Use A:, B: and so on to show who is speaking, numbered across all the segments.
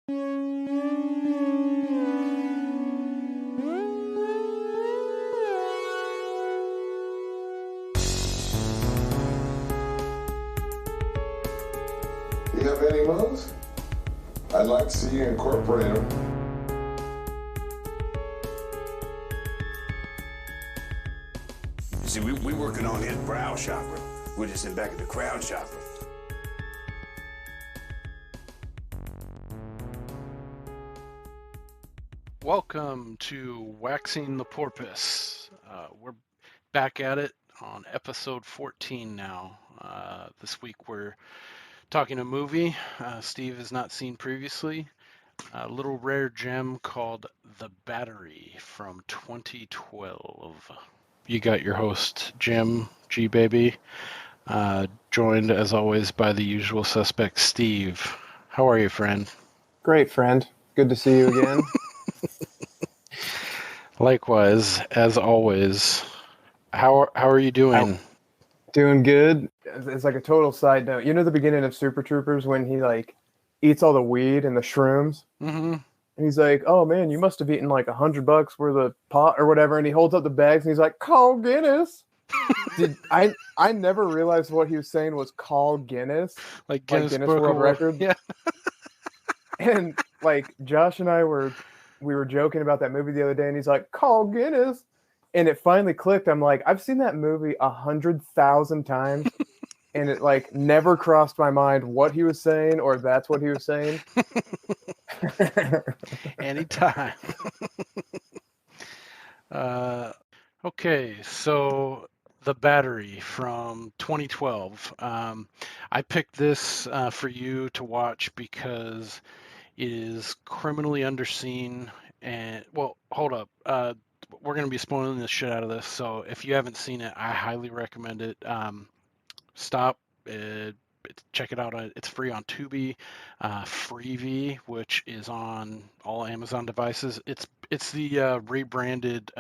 A: You have any of those? I'd like to see you incorporate them.
B: You see, we working on his brow chakra. We're just in back of the crown chakra.
C: Welcome to Waxing the Porpoise. We're back at it on episode 14 now. This week we're talking a movie Steve has not seen previously. A little rare gem called The Battery from 2012. You got your host, Jim G. Baby, joined as always by the usual suspect, Steve. How are you, friend?
D: Great, friend. Good to see you again.
C: Likewise, as always. How are you doing?
D: Doing good. It's like a total side note. You know the beginning of Super Troopers when he like eats all the weed and the shrooms?
C: Mm-hmm.
D: And he's like, "Oh man, you must have eaten like $100 worth of pot or whatever." And he holds up the bags and he's like, "Call Guinness." I never realized what he was saying was "call Guinness,"
C: like Guinness
D: World Record.
C: Yeah.
D: And like Josh and I were joking about that movie the other day, and he's like, "Call Guinness," and it finally clicked. I'm like, I've seen that movie 100,000 times, and it like never crossed my mind what he was saying or that's what he was saying.
C: Anytime. Okay, so The Battery from 2012. I picked this for you to watch because it is criminally underseen. And, well, hold up. We're going to be spoiling the shit out of this. So if you haven't seen it, I highly recommend it. Stop. Check it out. It's free on Tubi, Freevee, which is on all Amazon devices. It's the rebranded.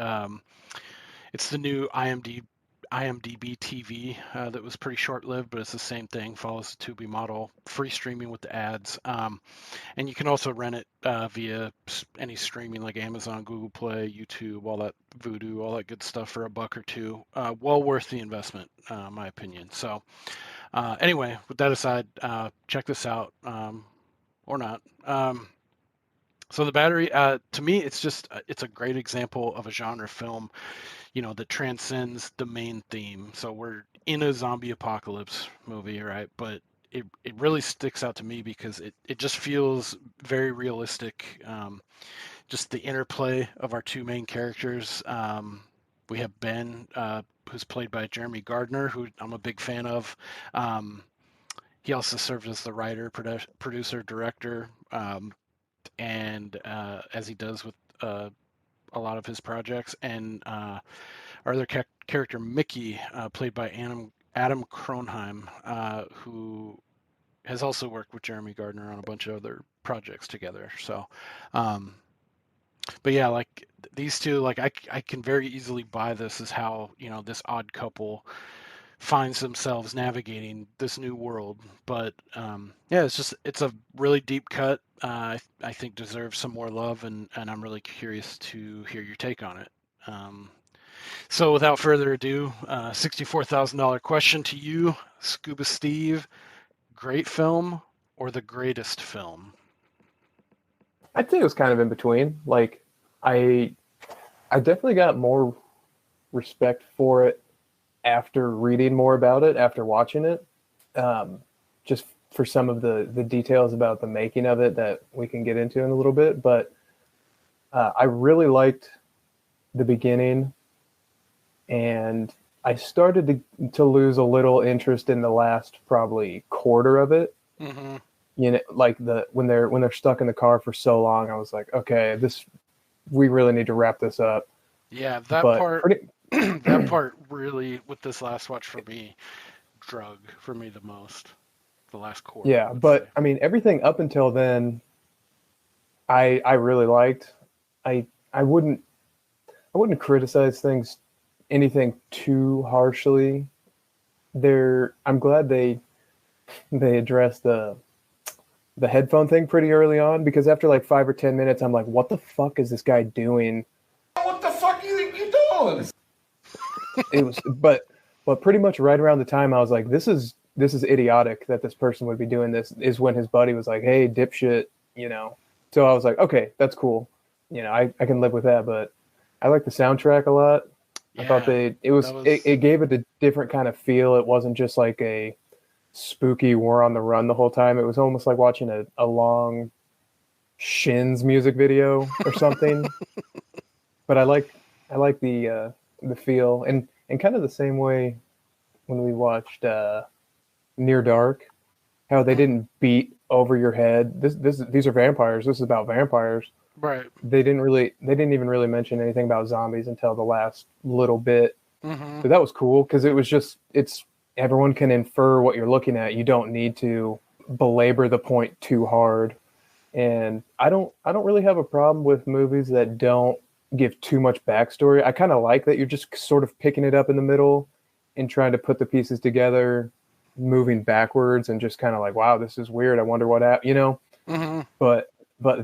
C: It's the new IMDb TV that was pretty short-lived, but it's the same thing. Follows the Tubi model, free streaming with the ads, and you can also rent it via any streaming like Amazon, Google Play, YouTube, all that Vudu, all that good stuff for $1 or $2. Well worth the investment, my opinion. So. Anyway, with that aside, check this out, or not. So The Battery, to me, it's a great example of a genre film, that transcends the main theme. So we're in a zombie apocalypse movie, right? But it really sticks out to me because it just feels very realistic. Just the interplay of our two main characters. We have Ben, who's played by Jeremy Gardner, who I'm a big fan of. He also served as the writer, producer, director, and as he does with a lot of his projects. And our other character, Mickey, played by Adam Kronheim, who has also worked with Jeremy Gardner on a bunch of other projects together. So, but yeah, like these two, like I can very easily buy this as how, this odd couple finds themselves navigating this new world. But yeah, it's a really deep cut. I think deserves some more love, and I'm really curious to hear your take on it. So without further ado, $64,000 question to you, Scuba Steve: great film or the greatest film?
D: I'd say it was kind of in between. Like, I definitely got more respect for it after reading more about it, after watching it, just for some of the details about the making of it that we can get into in a little bit. But I really liked the beginning, and I started to lose a little interest in the last probably quarter of it.
C: Mm-hmm.
D: Like when they're stuck in the car for so long, I was like, okay, we really need to wrap this up.
C: Yeah, that part really, with this last watch for me, drug for me the most. The last quarter.
D: Yeah, but I mean, everything up until then, I really liked. I wouldn't criticize anything too harshly. I'm glad they addressed the the headphone thing pretty early on, because after like 5 or 10 minutes, I'm like, what the fuck is this guy doing?
A: What the fuck you think you doing?
D: It was, but pretty much right around the time I was like, this is idiotic that this person would be doing this, is when his buddy was like, hey, dipshit, you know. So I was like, okay, that's cool. You know, I can live with that, but I like the soundtrack a lot. I thought
C: Yeah,
D: it gave it a different kind of feel. It wasn't just like a spooky war on the run the whole time. It was almost like watching a long Shins music video or something. But I like the feel, and kind of the same way when we watched Near Dark, how they didn't beat over your head. These are vampires. This is about vampires.
C: right.
D: They didn't even really mention anything about zombies until the last little bit.
C: Hmm.
D: So that was cool because it was just, it's, everyone can infer what you're looking at. You don't need to belabor the point too hard. And I don't really have a problem with movies that don't give too much backstory. I kind of like that you're just sort of picking it up in the middle and trying to put the pieces together, moving backwards, and just kind of like, wow, this is weird. I wonder what happened, you know?
C: Hmm.
D: But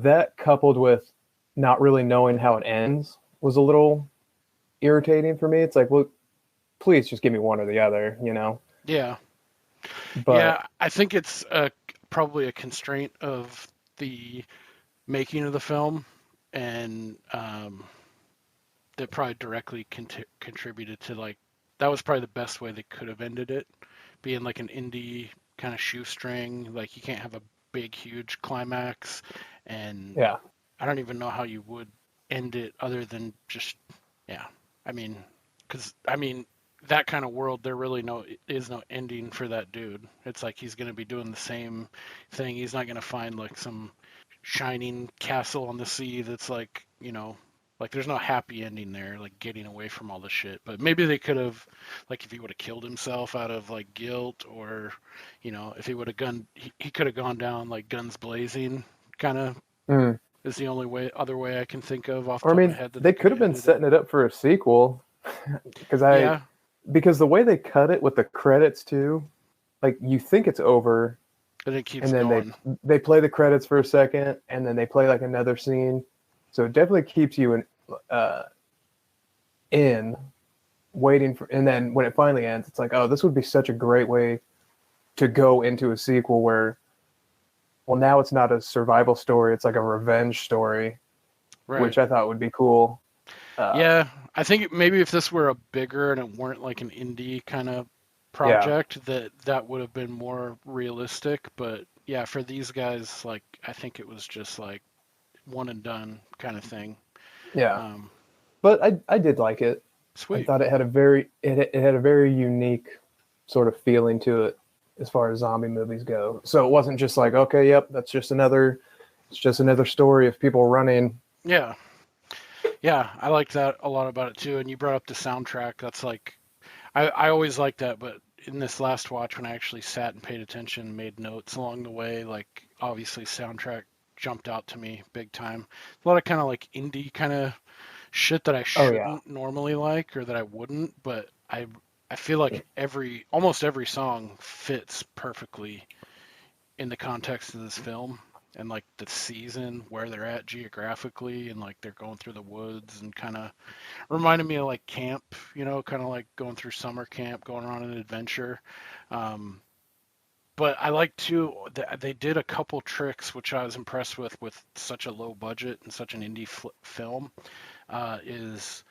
D: that coupled with not really knowing how it ends was a little irritating for me. It's like, well, please just give me one or the other, you know?
C: Yeah.
D: But
C: Yeah, I think it's probably a constraint of the making of the film, and that probably directly contributed to, like, that was probably the best way they could have ended it, being like an indie kind of shoestring. Like, you can't have a big, huge climax, and
D: yeah,
C: I don't even know how you would end it other than just, yeah. I mean, because that kind of world, there really is no ending for that dude. It's like he's gonna be doing the same thing. He's not gonna find like some shining castle on the sea that's like, like there's no happy ending there, like getting away from all the shit. But maybe they could have, like, if he would have killed himself out of like guilt, or, if he would have he could have gone down like guns blazing, kind of
D: mm.
C: is the only other way I can think of off the
D: Or I
C: top of my
D: mean,
C: head that they
D: they
C: could
D: could
C: have
D: have been
C: ended it.
D: setting it up for a sequel because
C: Yeah,
D: because the way they cut it with the credits too, like you think it's over,
C: but it keeps
D: and then
C: going.
D: they play the credits for a second, and then they play like another scene, so it definitely keeps you uh, in waiting for, and then when it finally ends, it's like, oh, this would be such a great way to go into a sequel where, well, now it's not a survival story, it's like a revenge story,
C: Right.
D: which I thought would be cool.
C: Yeah, I think maybe if this were a bigger and it weren't like an indie kind of
D: Yeah,
C: project, that would have been more realistic. But yeah, for these guys, like, I think it was just like one and done kind of thing.
D: yeah,
C: Um,
D: but I did like it. I
C: Sweet.
D: thought it had a very unique sort of feeling to it as far as zombie movies go. So it wasn't just like, okay, yep, it's just another story of people running.
C: Yeah. Yeah, I liked that a lot about it too. And you brought up the soundtrack. That's like, I always liked that, but in this last watch, when I actually sat and paid attention, made notes along the way, like, obviously soundtrack jumped out to me big time. A lot of kind of like indie kind of shit that I
D: Oh yeah,
C: shouldn't normally like, or that I wouldn't, but I feel like almost every song fits perfectly in the context of this film, and like the season where they're at geographically, and like they're going through the woods, and kind of reminded me of like camp, kind of like going through summer camp, going on an adventure. Um, but I like too that they did a couple tricks which I was impressed with such a low budget and such an indie film. Is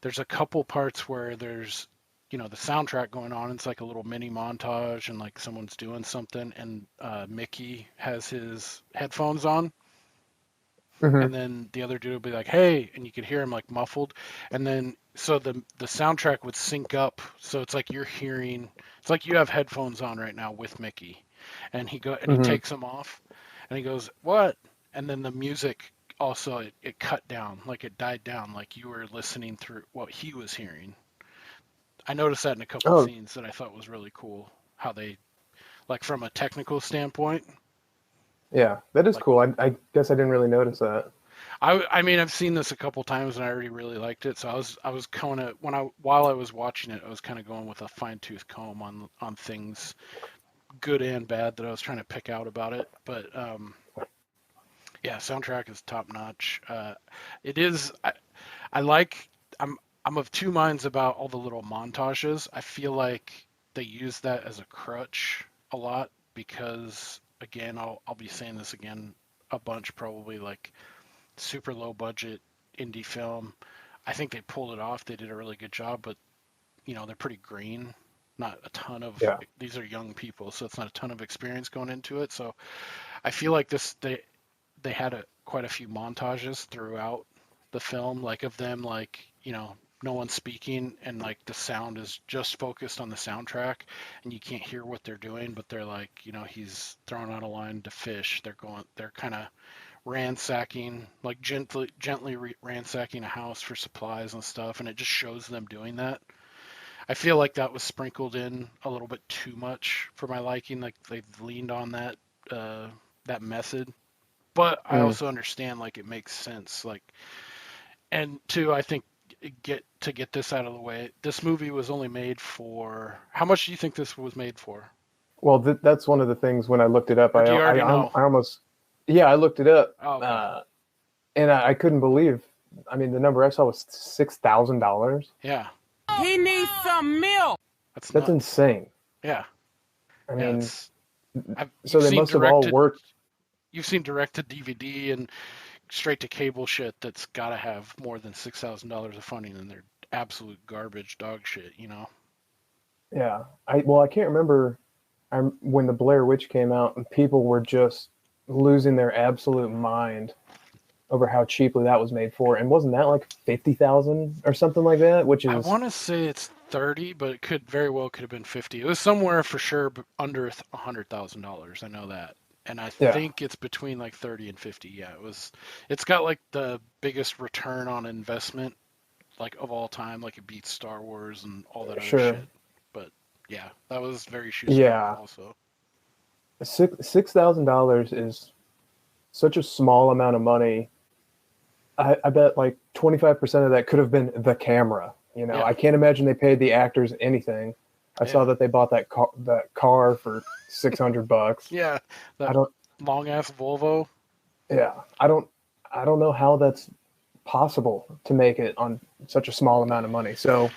C: There's a couple parts where there's, the soundtrack going on. It's like a little mini montage, and like someone's doing something, and Mickey has his headphones on,
D: hmm,
C: and then the other dude will be like, "Hey," and you could hear him like muffled, and then so the soundtrack would sync up, so it's like you're hearing, it's like you have headphones on right now with Mickey, and he
D: hmm.
C: takes them off, and he goes, "What?" And then the music also, it cut down, like it died down, like you were listening through what he was hearing. I noticed that in a couple
D: Oh
C: scenes that I thought was really cool, how they, like, from a technical standpoint,
D: yeah, that is
C: like,
D: cool. I guess I didn't really notice that.
C: I mean, I've seen this a couple times and I already really liked it. So I was kind of, while I was watching it, I was kind of going with a fine tooth comb on things good and bad that I was trying to pick out about it. But yeah, soundtrack is top notch. It is. I like. I'm of two minds about all the little montages. I feel like they use that as a crutch a lot because, again, I'll be saying this again a bunch probably, like super low budget indie film. I think they pulled it off. They did a really good job, but they're pretty green. Not a ton of
D: Yeah.
C: these are young people, so it's not a ton of experience going into it. So I feel like they had quite a few montages throughout the film, like of them, like no one's speaking and like the sound is just focused on the soundtrack and you can't hear what they're doing, but they're like, he's throwing out a line to fish. They're kind of ransacking, like gently ransacking a house for supplies and stuff, and it just shows them doing that. I feel like that was sprinkled in a little bit too much for my liking. Like they leaned on that method, but I also understand like it makes sense. Like, and two, I think get this out of the way. This movie was only made for how much do you think this was made for?
D: Well, that's one of the things when I looked it up.
C: Or do you already know?
D: I almost, yeah, I looked it up,
C: Oh, okay.
D: and I couldn't believe. I mean, the number I saw was $6,000.
C: Yeah,
E: He needs some milk.
D: That's
C: nuts.
D: insane.
C: Yeah,
D: I
C: yeah.
D: mean,
C: So
D: they must have all worked.
C: You've seen direct to DVD and straight to cable shit that's got to have more than $6,000 of funding, and they're absolute garbage dog shit.
D: Yeah, I can't remember. When the Blair Witch came out, and people were just losing their absolute mind over how cheaply that was made for, and wasn't that like 50,000 or something like that? Which is,
C: I want to say it's 30, but it could have been 50. It was somewhere for sure under $100,000. I know that. And I think it's between like 30 and 50. Yeah, it's got like the biggest return on investment like of all time. Like it beats Star Wars and all that other shit. But yeah, that was very shoestring also.
D: $6,000 is such a small amount of money. I bet like 25% of that could have been the camera. I can't imagine they paid the actors anything. I saw that they bought that car for $600.
C: Yeah, that long ass Volvo.
D: Yeah, I don't know how that's possible to make it on such a small amount of money. So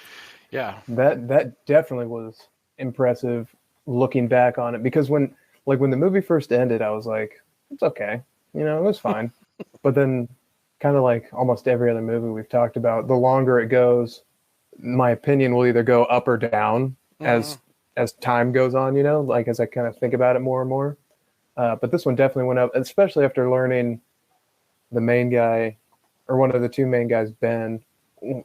C: yeah,
D: that definitely was impressive looking back on it, because when the movie first ended, I was like, it's okay, it was fine. But then, kind of like almost every other movie we've talked about, the longer it goes, my opinion will either go up or down as time goes on, like as I kind of think about it more and more. But this one definitely went up, especially after learning the main guy, or one of the two main guys, Ben,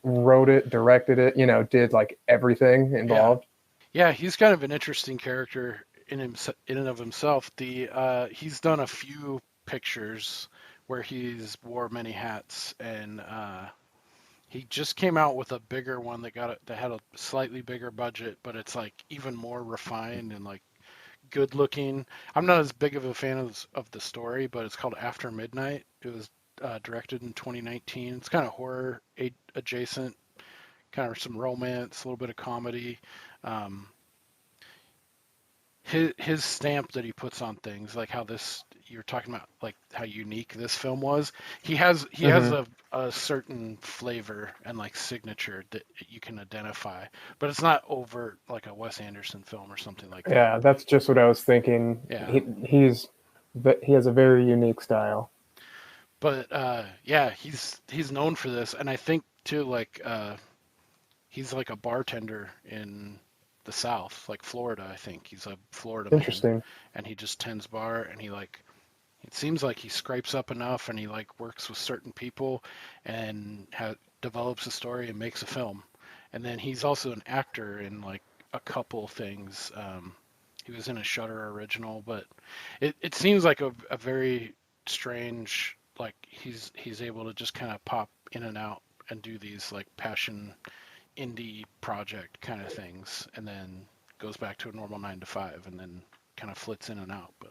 D: wrote it, directed it, did like everything involved.
C: Yeah, he's kind of an interesting character in and of himself. He's done a few pictures where he's wore many hats, and he just came out with a bigger one that had a slightly bigger budget, but it's like even more refined and like good looking. I'm not as big of a fan of the story, but it's called After Midnight. It was directed in 2019. It's kind of horror adjacent, kind of some romance, a little bit of comedy. His stamp that he puts on things, like how you're talking about, like how unique this film was. He has a certain flavor and like signature that you can identify, but it's not overt like a Wes Anderson film or something like that.
D: Yeah, that's just what I was thinking.
C: Yeah.
D: He has a very unique style.
C: But yeah, he's known for this, and I think too, like he's like a bartender in the South, like Florida. I think he's a Florida man.
D: Interesting.
C: And he just tends bar, and it seems like he scrapes up enough, and he like works with certain people, and develops a story and makes a film. And then he's also an actor in like a couple things. He was in a Shudder original, but it seems like a very strange, like he's able to just kind of pop in and out and do these like passion indie project kind of things, and then goes back to a normal 9 to 5, and then kind of flits in and out. But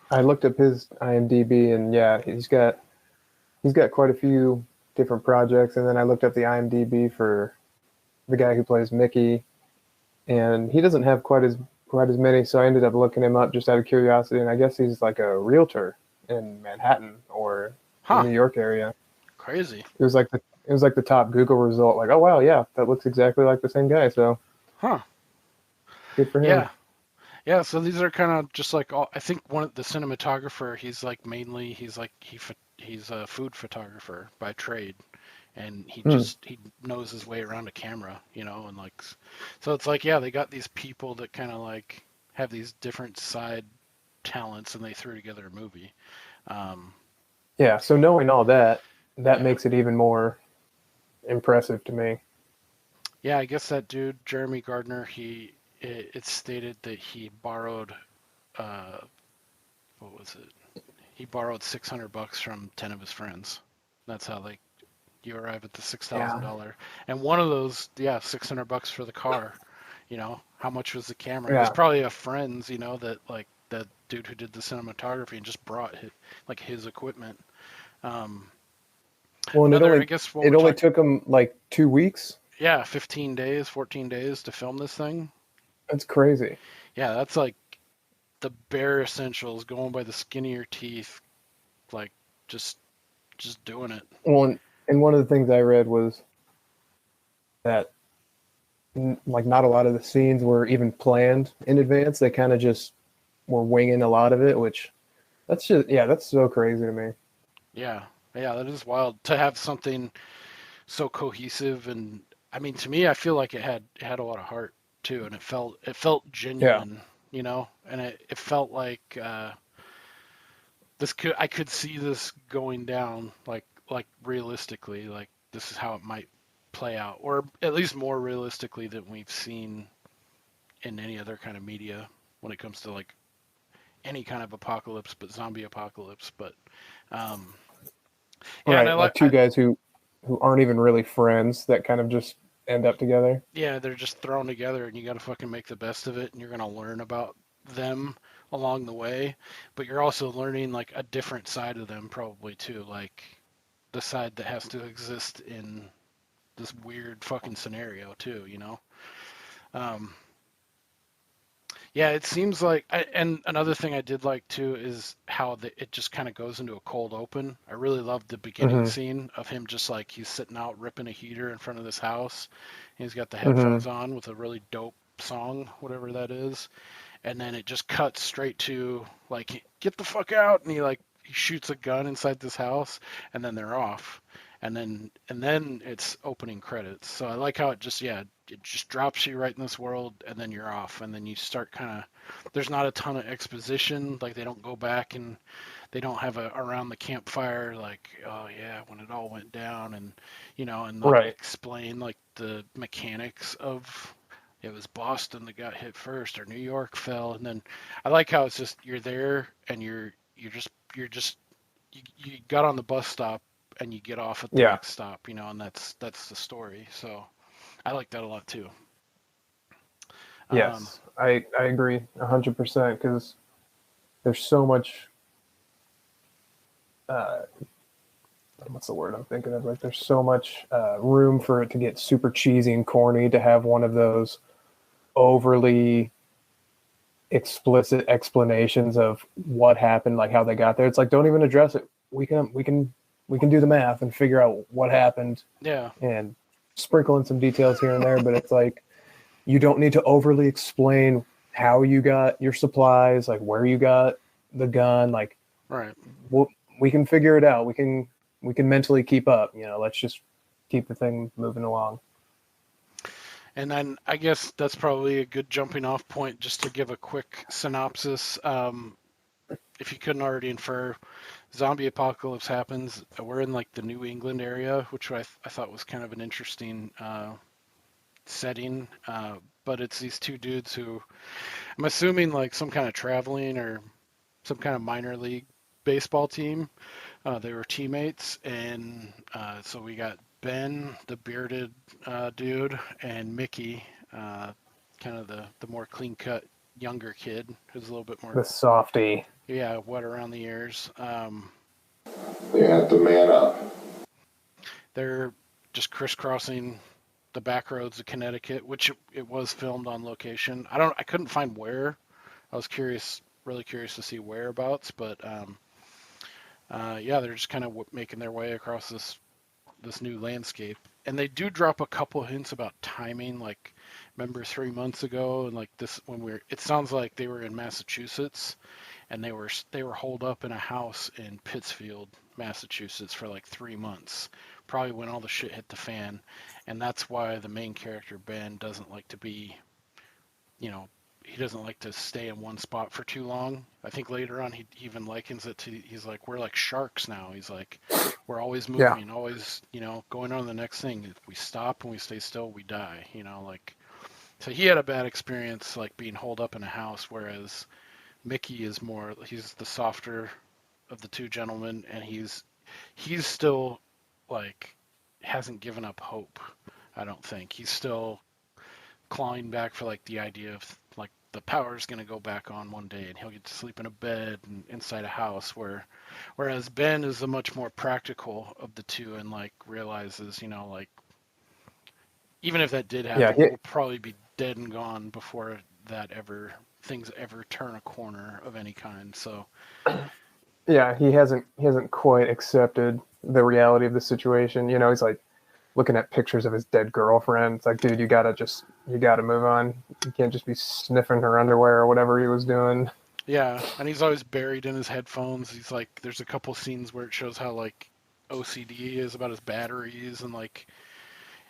D: I looked up his IMDb, and yeah, he's got quite a few different projects. And then I looked up the IMDb for the guy who plays Mickey, and he doesn't have quite as who had as many. So I ended up looking him up just out of curiosity, and I guess he's like a realtor in Manhattan or the New York area.
C: Crazy.
D: It was like the top Google result. Like, oh wow, yeah, that looks exactly like the same guy. So, good for him.
C: Yeah. Yeah, so these are kind of just like I think one of the cinematographer. He's like mainly he's a food photographer by trade, and he knows his way around a camera, and like so it's like they got these people that kind of like have these different side talents, and they threw together a movie.
D: Yeah, so knowing all that makes it even more impressive to me.
C: Yeah, I guess that dude Jeremy Gardner, it's stated that he borrowed what was it? He borrowed $600 from 10 of his friends. That's how you arrive at the $6,000. And one of those, $600 for the car. How much was the camera? It was probably a friend's, that like that dude who did the cinematography and just brought his equipment.
D: Well, and it only took him like 2 weeks.
C: Yeah, 15 days, 14 days to film this thing.
D: That's crazy.
C: Yeah, that's like the bare essentials, going by the skin of your teeth, like just doing it.
D: Well, and one of the things I read was that like not a lot of the scenes were even planned in advance. They kind of just were winging a lot of it, which that's so crazy to me.
C: Yeah, that is wild to have something so cohesive, and I mean, to me, I feel like it had a lot of heart too, and it felt genuine, and it felt like I could see this going down like realistically, like this is how it might play out, or at least more realistically than we've seen in any other kind of media when it comes to like any kind of apocalypse, but zombie apocalypse. But
D: right, like two guys who aren't even really friends that kind of just end up together.
C: Yeah, they're just thrown together, and you got to fucking make the best of it, and you're gonna learn about them along the way, but you're also learning like a different side of them probably too, like the side that has to exist in this weird fucking scenario too, yeah, it seems like and another thing I did like too is how it just kind of goes into a cold open. I really loved the beginning scene of him just like he's sitting out ripping a heater in front of this house, and he's got the headphones on with a really dope song, whatever that is. And then it just cuts straight to like, get the fuck out, and he shoots a gun inside this house, and then they're off, and then it's opening credits. So I like how it just drops you right in this world, and then you're off, and then you start kind of, there's not a ton of exposition, like they don't go back and they don't have a around the campfire like, oh yeah, when it all went down, and and explain like the mechanics of, it was Boston that got hit first, or New York fell, and then I like how it's just you're there and you got on the bus stop and you get off at the next stop, and that's the story. So I like that a lot too.
D: Yes, I agree 100% because there's so much. What's the word I'm thinking of? Like, there's so much room for it to get super cheesy and corny, to have one of those overly explicit explanations of what happened, like how they got there. It's like, don't even address it. We can do the math and figure out what happened.
C: Yeah.
D: And sprinkle in some details here and there, but it's like, you don't need to overly explain how you got your supplies, like where you got the gun, like we can figure it out. We can mentally keep up, let's just keep the thing moving along.
C: And then I guess that's probably a good jumping off point just to give a quick synopsis. If you couldn't already infer, zombie apocalypse happens. We're in like the New England area, which I thought was kind of an interesting setting. But it's these two dudes who, I'm assuming like some kind of traveling or some kind of minor league baseball team. They were teammates, and so we got Ben, the bearded dude, and Mickey, kind of the more clean-cut younger kid who's a little bit more...
D: The softy.
C: Yeah, wet around the ears.
A: They have to man up.
C: They're just crisscrossing the back roads of Connecticut, which it was filmed on location. I couldn't find where. I was really curious to see whereabouts, but yeah, they're just kind of making their way across this new landscape, and they do drop a couple hints about timing. Like, remember 3 months ago, and like this when it sounds like they were in Massachusetts, and they were holed up in a house in Pittsfield, Massachusetts for like 3 months, probably when all the shit hit the fan, and that's why the main character Ben doesn't like to be, he doesn't like to stay in one spot for too long. I think later on he even likens it to, he's like, we're like sharks now. He's like, we're always moving, always, going on to the next thing. If we stop and we stay still, we die, like. So he had a bad experience, like being holed up in a house, whereas Mickey is he's the softer of the two gentlemen, and he's still, like, hasn't given up hope. I don't think. He's still clawing back for, like, the idea of, like, the power's going to go back on one day and he'll get to sleep in a bed and inside a house, whereas Ben is the much more practical of the two, and, like, realizes, like, even if that did happen, we'll probably be dead and gone before things ever turn a corner of any kind. So
D: yeah, he hasn't quite accepted the reality of the situation. He's like looking at pictures of his dead girlfriend. It's like, dude, you gotta move on. You can't just be sniffing her underwear or whatever he was doing.
C: Yeah, and he's always buried in his headphones. He's like, there's a couple scenes where it shows how, like, OCD he is about his batteries, and, like,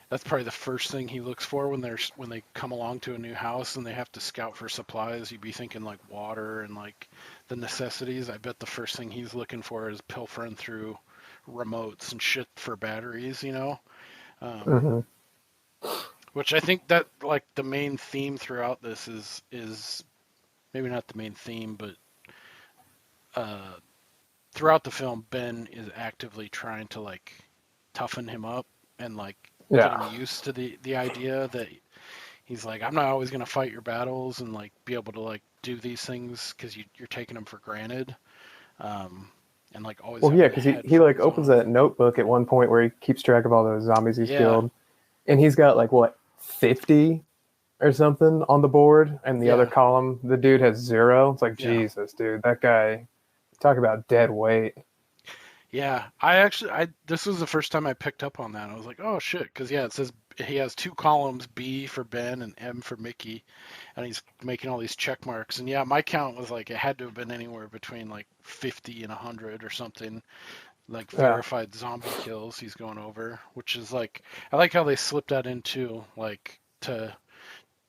C: that's probably the first thing he looks for when they come along to a new house and they have to scout for supplies. You'd be thinking, like, water and, like, the necessities. I bet the first thing he's looking for is pilfering through remotes and shit for batteries, Which I think that, like, the main theme throughout this is maybe not the main theme, but throughout the film, Ben is actively trying to, like, toughen him up and, like, get him used to the idea that he's like, I'm not always going to fight your battles and, like, be able to, like, do these things because you're taking them for granted. And, like, always.
D: Well, yeah, because he like opens that notebook at one point where he keeps track of all those zombies he's killed, and he's got, like, what, 50 or something on the board, and the other column, the dude has 0. It's like, Jesus, dude, that guy, talk about dead weight.
C: Yeah, this was the first time I picked up on that. I was like, oh shit, because it says he has 2 columns, B for Ben and M for Mickey, and he's making all these check marks. And yeah, my count was like, it had to have been anywhere between, like, 50 and 100 or something, like, verified zombie kills he's going over, which is, like, I like how they slipped that in too, like, to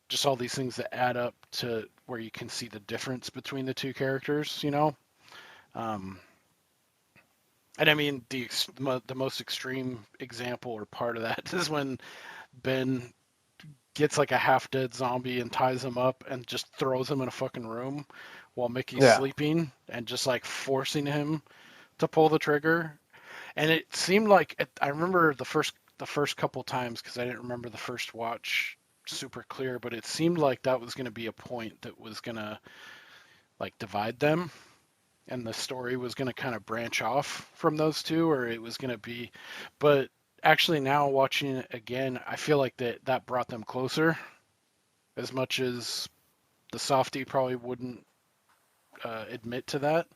C: just all these things that add up to where you can see the difference between the two characters, And I mean, the most extreme example or part of that is when Ben gets, like, a half-dead zombie and ties him up and just throws him in a fucking room while Mickey's sleeping, and just, like, forcing him to pull the trigger. And it seemed like, I remember the first couple times, because I didn't remember the first watch super clear, but it seemed like that was going to be a point that was going to, like, divide them. And the story was going to kind of branch off from those two, or it was going to be, but actually now watching it again, I feel like that brought them closer, as much as the softie probably wouldn't admit to that,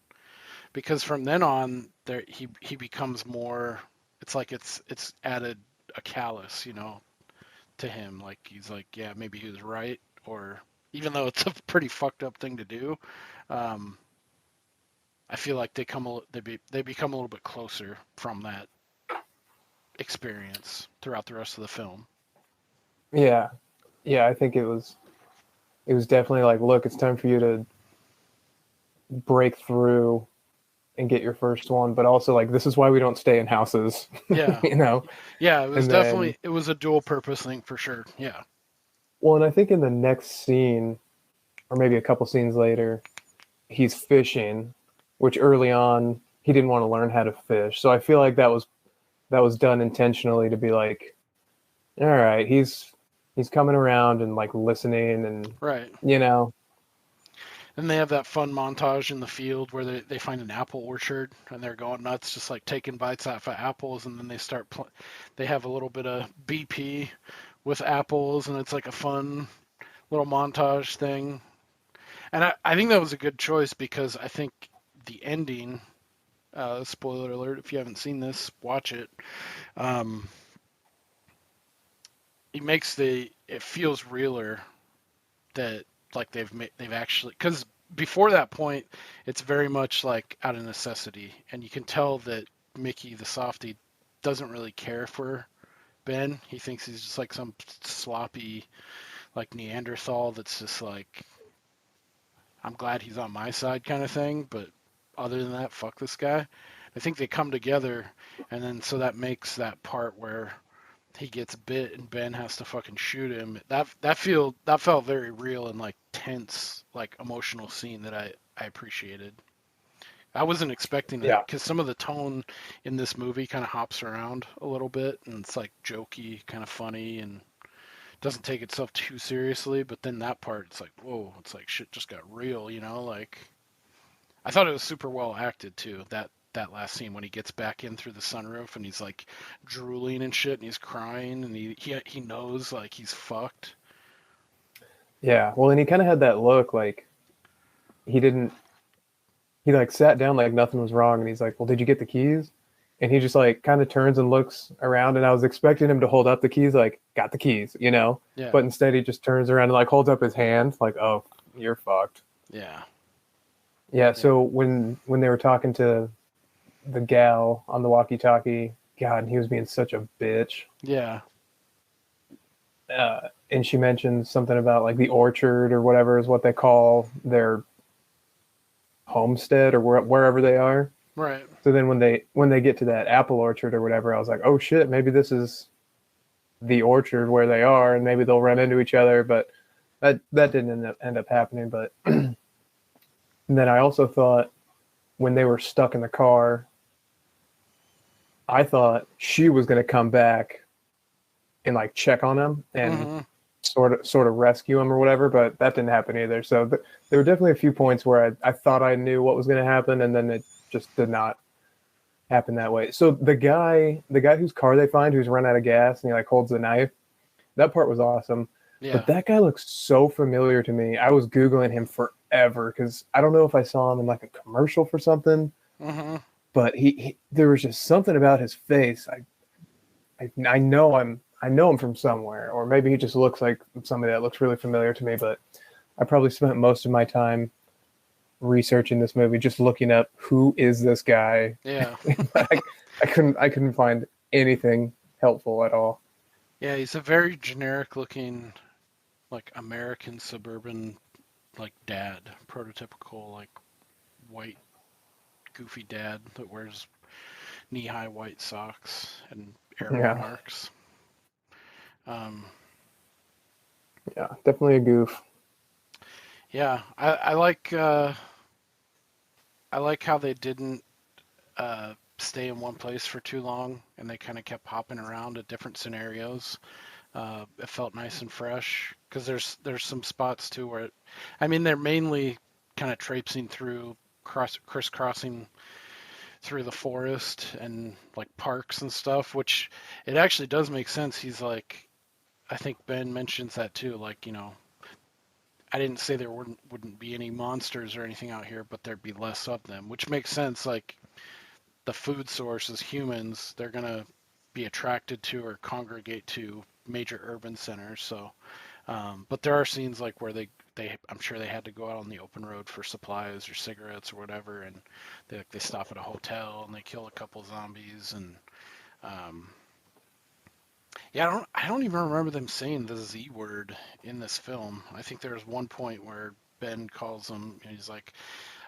C: because from then on, he becomes more, it's like it's added a callous, to him. Like, he's like, yeah, maybe he was right, or even though it's a pretty fucked up thing to do, I feel like they become a little bit closer from that experience throughout the rest of the film.
D: Yeah, I think it was definitely like, look, it's time for you to break through and get your first one, but also, like, this is why we don't stay in houses.
C: Yeah, Yeah, it was definitely it was a dual purpose thing for sure. Yeah.
D: Well, and I think in the next scene, or maybe a couple scenes later, he's fishing, which early on he didn't want to learn how to fish. So I feel like that was done intentionally to be like, all right, he's coming around and, like, listening, and
C: right. And they have that fun montage in the field where they find an apple orchard and they're going nuts, just, like, taking bites out of apples, and then they start they have a little bit of BP with apples, and it's like a fun little montage thing. And I think that was a good choice because I think the ending, spoiler alert, if you haven't seen this, watch it. Um, it feels realer that like they've actually, because before that point, it's very much like out of necessity, and you can tell that Mickey the softie doesn't really care for Ben. He thinks he's just like some sloppy like Neanderthal that's just like, I'm glad he's on my side kind of thing, but other than that, fuck this guy. I think they come together, and then so that makes that part where he gets bit and Ben has to fucking shoot him. That felt very real and like tense, like emotional scene that I appreciated. I wasn't expecting it
D: Yeah.
C: because some of the tone in this movie kind of hops around a little bit, and it's like jokey, kind of funny, and doesn't take itself too seriously. But then that part, it's like, whoa, it's like shit just got real, you know? Like, I thought it was super well acted too. That last scene when he gets back in through the sunroof and he's like drooling and shit and he's crying and he knows like he's fucked.
D: Yeah. Well, and he kind of had that look like he didn't. He like sat down like nothing was wrong, and he's like, "Well, did you get the keys?" And he just like kind of turns and looks around, and I was expecting him to hold up the keys, like, "Got the keys," you know.
C: Yeah.
D: But instead, he just turns around and like holds up his hand, like, "Oh, you're fucked."
C: Yeah.
D: Yeah. So when they were talking to the gal on the walkie-talkie, God, and he was being such a bitch.
C: Yeah.
D: And she mentioned something about like the orchard or whatever is what they call their homestead or wherever they are.
C: Right.
D: So then when they get to that apple orchard or whatever, I was like, oh shit, maybe this is the orchard where they are, and maybe they'll run into each other. But that didn't end up happening. But and then I also thought when they were stuck in the car, I thought she was going to come back and like check on him and sort of rescue him or whatever, but that didn't happen either. So there were definitely a few points where I thought I knew what was going to happen, and then it just did not happen that way. So the guy whose car they find, who's run out of gas, and he like holds the knife, that part was awesome.
C: Yeah.
D: But that guy looks so familiar to me. I was Googling him forever because I don't know if I saw him in like a commercial for something, but he there was just something about his face. I know him from somewhere, or maybe he just looks like somebody that looks really familiar to me, but I probably spent most of my time researching this movie, just looking up who is this guy.
C: Yeah.
D: I couldn't find anything helpful at all.
C: Yeah, he's a very generic looking, like American suburban, like dad, prototypical like white goofy dad that wears knee-high white socks and arrow marks.
D: Yeah, definitely a goof.
C: Yeah, I like how they didn't stay in one place for too long, and they kind of kept hopping around at different scenarios. It felt nice and fresh because there's some spots too where, they're mainly kind of traipsing through, crisscrossing through the forest and like parks and stuff, which it actually does make sense. He's like, I think Ben mentions that too, like, I didn't say there wouldn't be any monsters or anything out here, but there'd be less of them, which makes sense. Like the food source is humans, they're gonna be attracted to or congregate to major urban centers. So, but there are scenes like where they I'm sure they had to go out on the open road for supplies or cigarettes or whatever, and they stop at a hotel and they kill a couple zombies and. Yeah, I don't even remember them saying the Z word in this film. I think there was one point where Ben calls them, and he's like,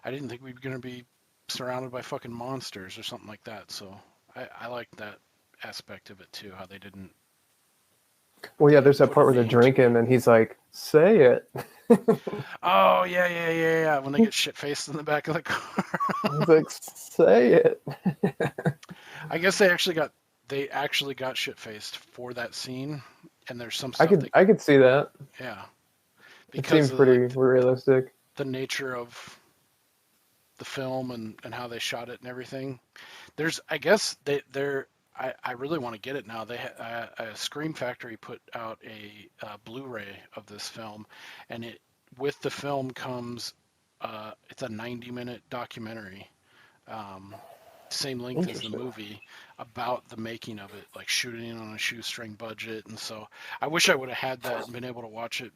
C: I didn't think we were going to be surrounded by fucking monsters or something like that. So I like that aspect of it too, how they didn't.
D: Well, yeah, there's that part where they're drinking, and he's like, say it.
C: Oh, yeah. When they get shit-faced in the back of the car.
D: He's like, say it.
C: I guess they actually got shit-faced for that scene, and there's some stuff
D: I could see that.
C: Yeah.
D: It seems pretty realistic.
C: The nature of the film and how they shot it and everything. I guess I really want to get it now. They Scream Factory put out a Blu-ray of this film, and with the film comes it's a 90-minute documentary, same length as the
D: Interesting.
C: movie, about the making of it, like shooting on a shoestring budget. And so I wish I would have had that and been able to watch it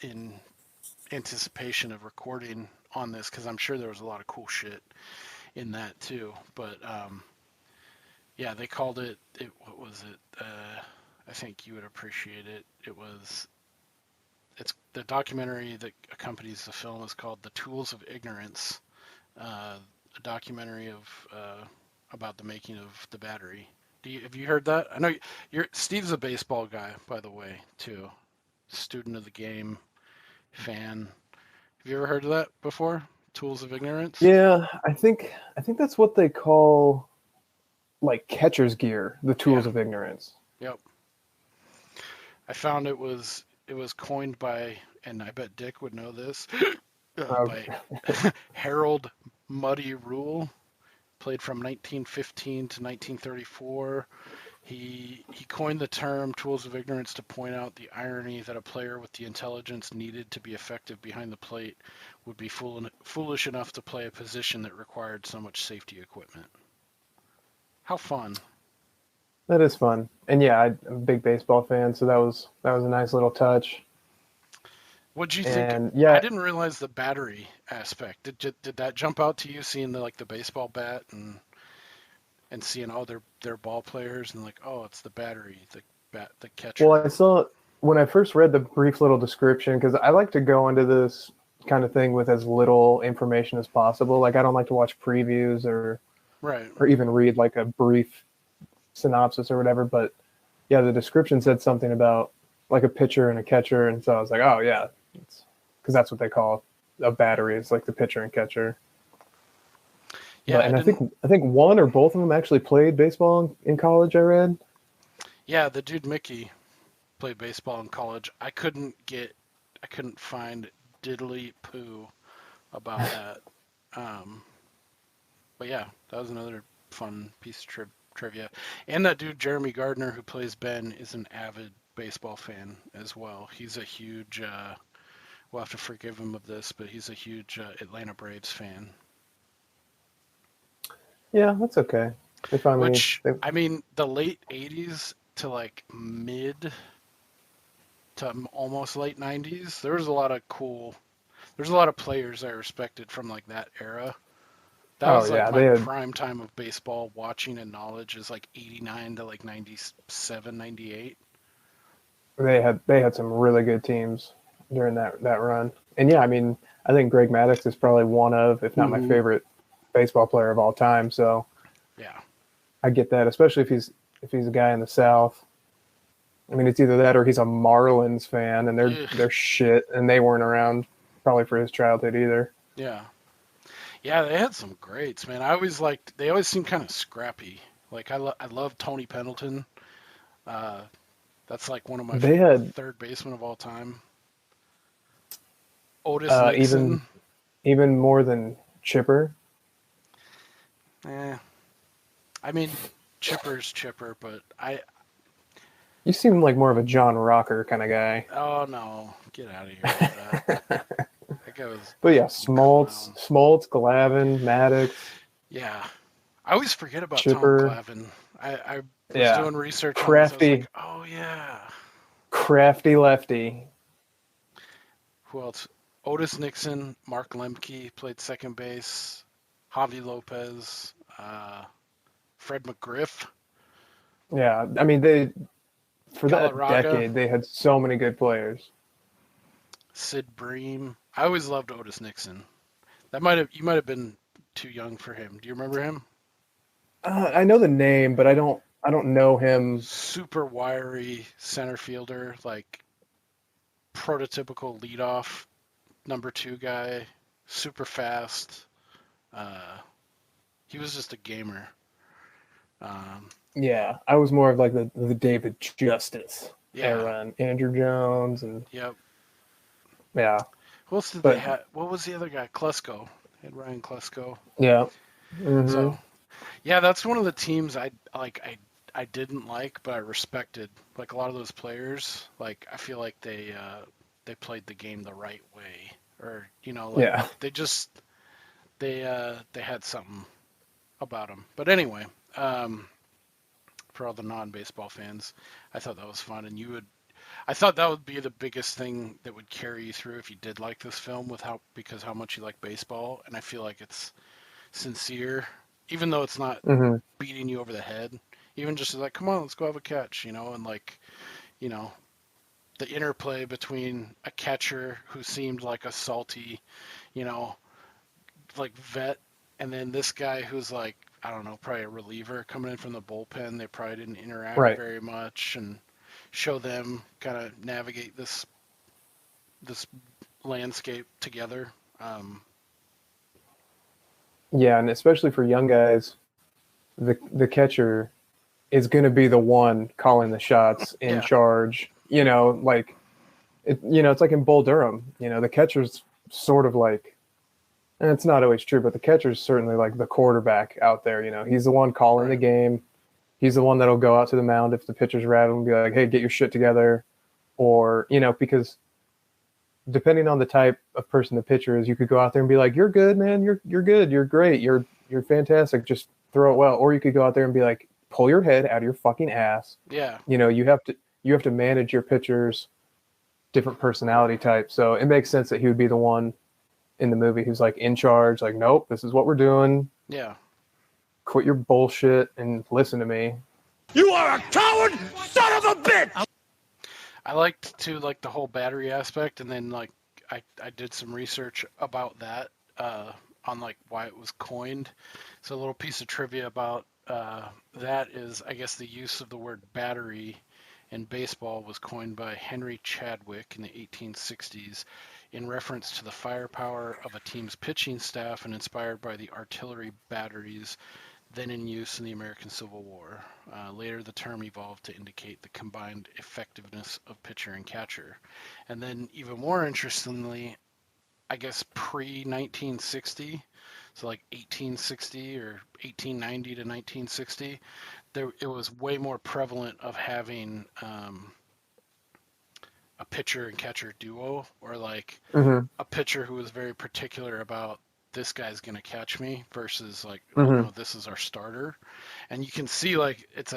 C: in anticipation of recording on this, because I'm sure there was a lot of cool shit in that too. But yeah, they called it, what was it? I think you would appreciate it. It's the documentary that accompanies the film is called "The Tools of Ignorance," a documentary of about the making of the Battery. Have you heard that? I know Steve's a baseball guy, by the way, too. Student of the game, fan. Have you ever heard of that before? Tools of Ignorance?
D: Yeah, I think that's what they call like catcher's gear, the tools
C: Yeah.
D: of ignorance.
C: Yep. I found it was coined by, and I bet Dick would know this, by Harold Muddy Rule. Played from 1915 to 1934. He coined the term "tools of ignorance" to point out the irony that a player with the intelligence needed to be effective behind the plate would be foolish enough to play a position that required so much safety equipment. How fun!
D: That is fun, and yeah, I'm a big baseball fan, so that was a nice little touch.
C: What'd you
D: And
C: think?
D: yeah,
C: I didn't realize the battery aspect. Did that jump out to you, seeing the baseball bat and seeing they're ball players, and like, oh, it's the battery, the catcher.
D: well, I saw when I first read the brief little description, because I like to go into this kind of thing with as little information as possible. Like I don't like to watch previews or
C: Right.
D: even read like a brief synopsis or whatever. But yeah, the description said something about like a pitcher and a catcher, and so I was like, oh yeah, because that's what they call a battery. It's like the pitcher and catcher.
C: Yeah,
D: And I think one or both of them actually played baseball in college. I read.
C: Yeah, the dude Mickey played baseball in college. I couldn't find diddly poo about that. But yeah, that was another fun piece of trivia. And that dude Jeremy Gardner, who plays Ben, is an avid baseball fan as well. He's a huge. We'll have to forgive him of this, but he's a huge Atlanta Braves fan.
D: Yeah, that's okay. They finally.
C: I mean, the late '80s to like mid to almost late '90s, there was a lot of there's a lot of players I respected from like that era. That was like my prime time of baseball watching and knowledge is like 89 to like 97, 98.
D: They had some really good teams during that run. And yeah, I mean, I think Greg Maddux is probably one of, if not my favorite baseball player of all time. So
C: yeah,
D: I get that, especially if he's a guy in the South. I mean, it's either that or he's a Marlins fan, and they're shit, and they weren't around probably for his childhood either.
C: Yeah. Yeah, they had some greats, man. They always seemed kind of scrappy. Like I love Tony Pendleton. That's like one of my third baseman of all time. Otis Nixon.
D: Even more than Chipper.
C: I mean, Chipper's Chipper, but
D: You seem like more of a John Rocker kind of guy.
C: Oh no, get out of here with that. That guy was.
D: But yeah, Smoltz, Glavine, Maddux.
C: Yeah, I always forget about
D: Chipper.
C: Tom Glavine. I was doing research.
D: Crafty.
C: On this, I was like, oh yeah.
D: Crafty lefty.
C: Who else? Otis Nixon, Mark Lemke played second base. Javi Lopez, Fred McGriff.
D: Yeah, I mean for that
C: Galarraga.
D: decade they had so many good players.
C: Sid Bream. I always loved Otis Nixon. You might have been too young for him. Do you remember him?
D: I know the name, but I don't know him.
C: Super wiry center fielder, like prototypical leadoff number 2 guy. Super fast. He was just a gamer.
D: Yeah, I was more of like the David Justice era, and Andrew Jones, and
C: yep.
D: Yeah.
C: Who else did they have? What was the other guy? Klesko. They had Ryan Klesko.
D: Yeah. Mm-hmm.
C: So, Yeah, that's one of the teams I like. I didn't like, but I respected. Like a lot of those players, like I feel like they played the game the right way, or like
D: Yeah.
C: they had something about them. But anyway, for all the non-baseball fans, I thought that was fun, and I thought that would be the biggest thing that would carry you through if you did like this film because how much you like baseball, and I feel like it's sincere, even though it's not
D: Hmm.
C: beating you over the head. Even just like, come on, let's go have a catch, and like, you know, the interplay between a catcher who seemed like a salty, you know, like vet, and then this guy who's like, I don't know, probably a reliever coming in from the bullpen. They probably didn't interact
D: Right.
C: very much, and show them kind of navigate this landscape together.
D: Yeah, and especially for young guys, the catcher is going to be the one calling the shots, in
C: Yeah,
D: charge. Like it's like in Bull Durham. The catcher's sort of like, and it's not always true, but the catcher's certainly like the quarterback out there. He's the one calling the
C: right.
D: game. He's the one that'll go out to the mound if the pitcher's rattling and be like, "Hey, get your shit together," or because depending on the type of person the pitcher is, you could go out there and be like, "You're good, man. You're good. You're great. You're fantastic. Just throw it well." Or you could go out there and be like, "Pull your head out of your fucking ass."
C: Yeah,
D: You have to manage your pitcher's different personality types. So it makes sense that he would be the one in the movie who's like in charge. Like, nope, this is what we're doing.
C: yeah.
D: Quit your bullshit and listen to me.
B: You are a coward, son of a bitch!
C: I liked to like the whole battery aspect, and then like I did some research about that on like why it was coined. So a little piece of trivia about that is, I guess the use of the word battery in baseball was coined by Henry Chadwick in the 1860s in reference to the firepower of a team's pitching staff and inspired by the artillery batteries then in use in the American Civil War. Later, the term evolved to indicate the combined effectiveness of pitcher and catcher. And then, even more interestingly, I guess pre-1960, so like 1860 or 1890 to 1960, it was way more prevalent of having a pitcher and catcher duo, or like
D: Mm-hmm.
C: a pitcher who was very particular about this guy's gonna catch me versus like, well,
D: Mm-hmm.
C: no, this is our starter. And you can see like it's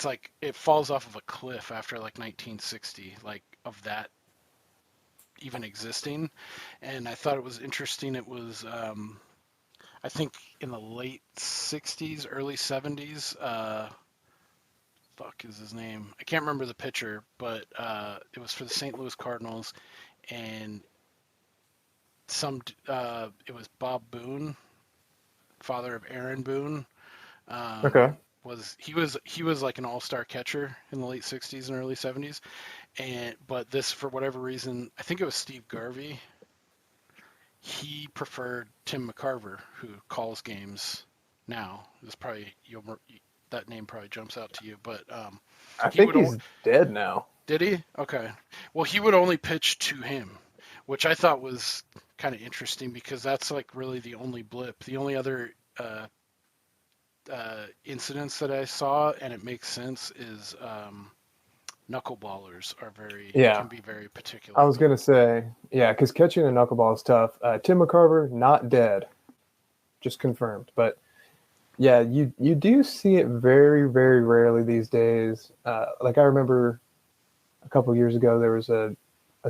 C: like it falls off of a cliff after like 1960, like of that even existing. And I thought it was interesting. It was I think in the late 60s, early 70s, fuck is his name? I can't remember the pitcher, but it was for the St. Louis Cardinals, and it was Bob Boone, father of Aaron Boone.
D: Okay.
C: He was like an all-star catcher in the late 60s and early 70s, but this, for whatever reason, I think it was Steve Garvey. He preferred Tim McCarver, who calls games now. It's probably that name probably jumps out to you, but
D: I
C: he
D: think
C: would
D: he's dead now.
C: did he? Okay. Well, he would only pitch to him, which I thought was kind of interesting because that's like really the only blip. The only other incidents that I saw, and it makes sense, is knuckleballers
D: Yeah.
C: can be very particular.
D: I was going to say, yeah, because catching a knuckleball is tough. Tim McCarver, not dead. Just confirmed. But yeah, you do see it very, very rarely these days. Like I remember a couple years ago, there was a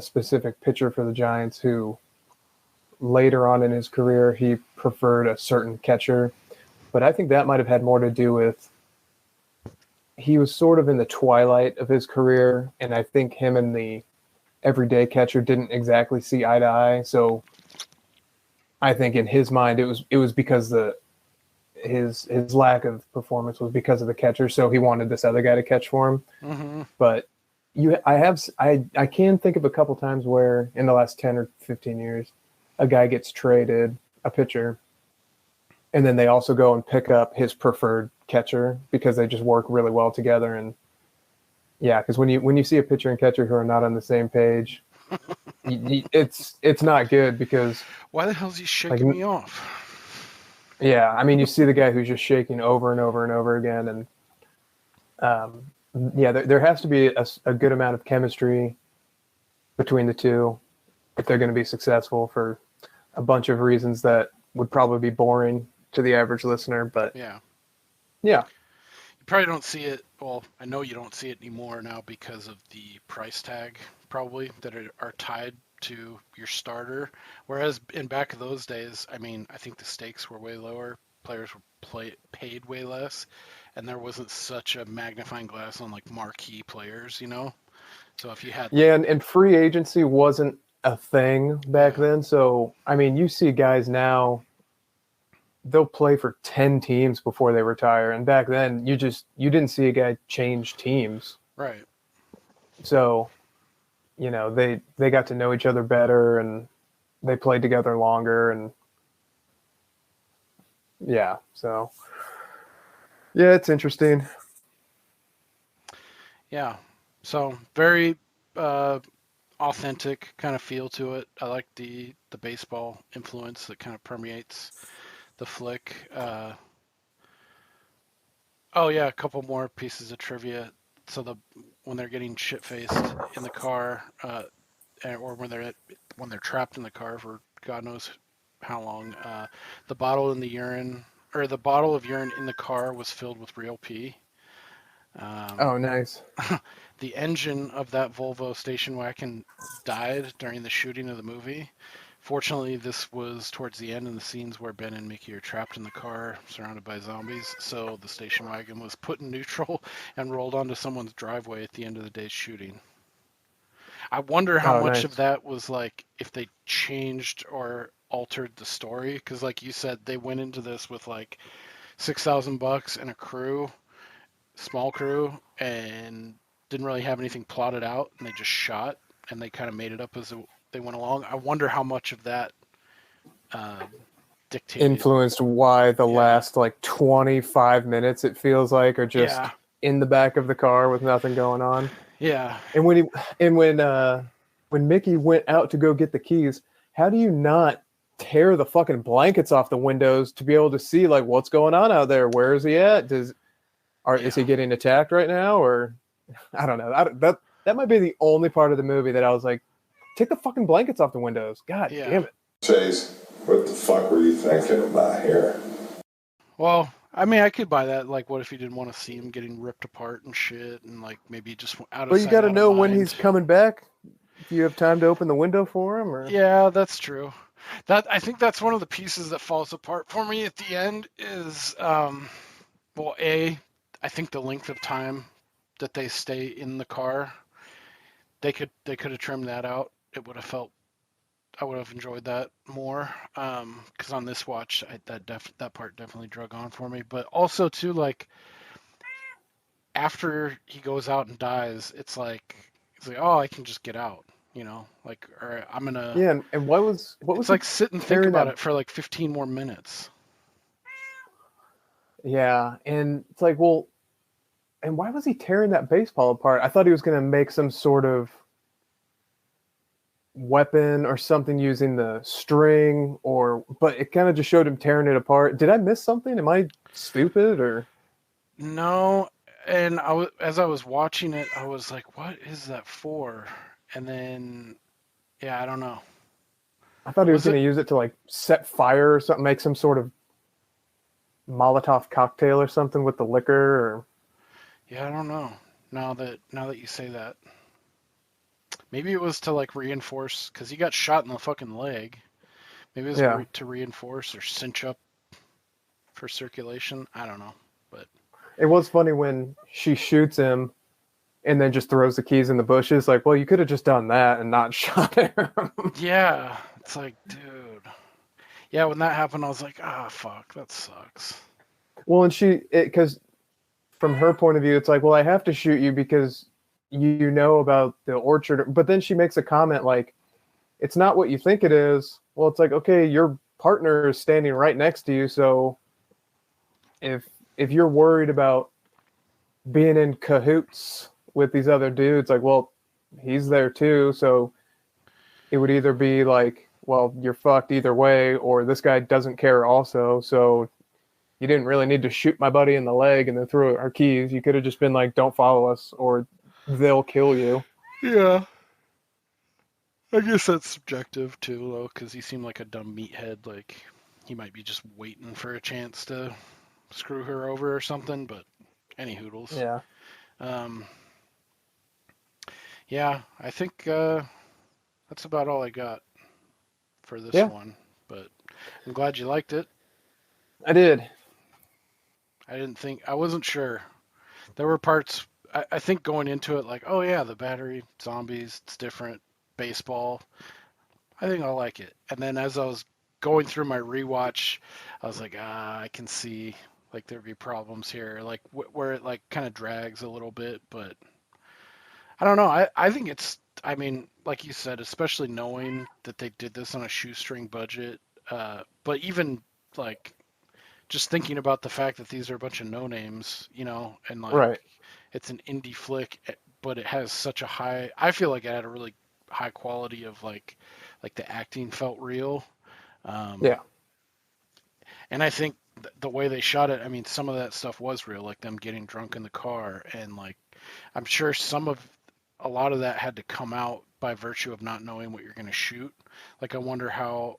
D: specific pitcher for the Giants who later on in his career, he preferred a certain catcher. But I think that might have had more to do with he was sort of in the twilight of his career, and I think him and the everyday catcher didn't exactly see eye to eye. So I think in his mind it was because his lack of performance was because of the catcher, so he wanted this other guy to catch for him.
C: Mm-hmm.
D: But I can think of a couple times where in the last 10 or 15 years a guy gets traded, a pitcher, and then they also go and pick up his preferred catcher because they just work really well together. And yeah, because when you see a pitcher and catcher who are not on the same page, it's not good because
C: Why the hell is he shaking me off?
D: Yeah, I mean, you see the guy who's just shaking over and over and over again, and yeah, there has to be a good amount of chemistry between the two if they're going to be successful for a bunch of reasons that would probably be boring to the average listener. But
C: Yeah.
D: yeah,
C: You probably don't see it. Well, I know you don't see it anymore now because of the price tag, probably, that are tied to your starter. Whereas in back of those days, I mean, I think the stakes were way lower. Players were paid way less, and there wasn't such a magnifying glass on like marquee players, you know. So if you had,
D: yeah, and free agency wasn't a thing back
C: Yeah.
D: then. So I mean, you see guys now, they'll play for 10 teams before they retire, and back then you didn't see a guy change teams.
C: right,
D: So they got to know each other better, and they played together longer, and yeah, so yeah, it's interesting.
C: yeah. So very authentic kind of feel to it. I like the baseball influence that kind of permeates the flick. Oh yeah, a couple more pieces of trivia. So when they're getting shit faced in the car, or when they're trapped in the car for God knows how long, the bottle in the urine or the bottle of urine in the car was filled with real pee.
D: Oh, nice.
C: The engine of that Volvo station wagon died during the shooting of the movie. Fortunately, this was towards the end in the scenes where Ben and Mickey are trapped in the car surrounded by zombies, so the station wagon was put in neutral and rolled onto someone's driveway at the end of the day's shooting. I wonder how
D: Oh,
C: much of
D: nice.
C: that was like if they changed or altered the story, because like you said, they went into this with like $6,000 and a crew, small crew, and didn't really have anything plotted out, and they just shot, and they kind of made it up as they went along. I wonder how much of that uh, dictated.
D: Influenced why the
C: Yeah,
D: last like 25 minutes, it feels like, are just
C: yeah,
D: in the back of the car with nothing going on.
C: yeah,
D: And when Mickey went out to go get the keys, how do you not tear the fucking blankets off the windows to be able to see like what's going on out there? Where is he at? Is he
C: yeah,
D: getting attacked right now? Or I don't know. That might be the only part of the movie that I was like, take the fucking blankets off the windows. God
C: yeah.
D: damn it.
A: Chase, what the fuck were you thinking about here?
C: Well, I mean, I could buy that. Like, what if you didn't want to see him getting ripped apart and shit, and like maybe just out of
D: Well, you
C: sight,
D: got to
C: out of
D: know when
C: mind.
D: he's coming back. Do you have time to open the window for him? Or
C: Yeah, that's true. I think that's one of the pieces that falls apart for me at the end is, well, I think the length of time that they stay in the car, they could have trimmed that out. It would have felt I would have enjoyed that more. Because on this watch, that part definitely drug on for me. But also too, like after he goes out and dies, it's like, oh, I can just get out, you know, like, or I'm gonna.
D: yeah, and what was
C: It's
D: he
C: like sit and think
D: tearing
C: about
D: that?
C: it for like 15 more minutes.
D: Yeah, and it's like, well, and why was he tearing that baseball apart? I thought he was going to make some sort of weapon or something using the string, but it kind of just showed him tearing it apart. Did I miss something? Am I stupid or?
C: No, and as I was watching it, I was like, what is that for? And then, yeah, I don't know.
D: I thought he was
C: Was
D: going
C: it?
D: to use it to like set fire or something, make some sort of Molotov cocktail or something with the liquor. Or
C: Yeah, I don't know. Now that you say that, maybe it was to like reinforce because he got shot in the fucking leg. Maybe it was
D: yeah,
C: to reinforce or cinch up for circulation. I don't know, but
D: it was funny when she shoots him and then just throws the keys in the bushes. Like, well, you could have just done that and not shot him.
C: yeah, it's like, dude. Yeah, when that happened, I was like, ah, fuck, that sucks.
D: Well, and because from her point of view, it's like, well, I have to shoot you because you know about the orchard. But then she makes a comment like, it's not what you think it is. Well, it's like, okay, your partner is standing right next to you. So if you're worried about being in cahoots with these other dudes, like, well, he's there too. So it would either be like, well, you're fucked either way, or this guy doesn't care also, so you didn't really need to shoot my buddy in the leg and then throw our keys. You could have just been like, don't follow us, or they'll kill you.
C: Yeah. I guess that's subjective too, though, because he seemed like a dumb meathead. Like, he might be just waiting for a chance to screw her over or something, but any hoodles.
D: Yeah.
C: Yeah, I think that's about all I got for this
D: Yeah.
C: one, but I'm glad you liked it.
D: I did.
C: I wasn't sure. There were parts, I think going into it, like, oh yeah, the battery, zombies, it's different, baseball. I think I like it. And then as I was going through my rewatch, I was like, I can see like there'd be problems here, like where it like kind of drags a little bit, but I don't know. I think I mean, like you said, especially knowing that they did this on a shoestring budget, but even like just thinking about the fact that these are a bunch of no names, and like
D: Right.
C: it's an indie flick, but it has such a high. I feel like it had a really high quality of like the acting felt real.
D: Yeah.
C: And I think the way they shot it, I mean, some of that stuff was real, like them getting drunk in the car, and like I'm sure a lot of that had to come out by virtue of not knowing what you're going to shoot. Like I wonder how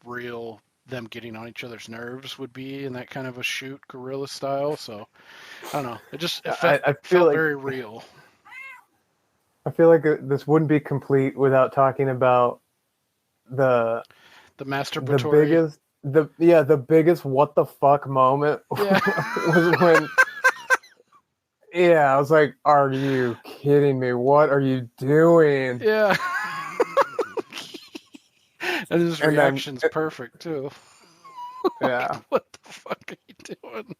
C: real them getting on each other's nerves would be in that kind of a shoot, guerrilla style. So I don't know. It felt
D: like,
C: very real.
D: I feel like this wouldn't be complete without talking about the
C: masturbatory.
D: the biggest what the fuck moment was when. Yeah, I was like, "Are you kidding me? What are you doing?"
C: Yeah. And his reaction's perfect too.
D: Yeah.
C: Like, what the fuck are you doing?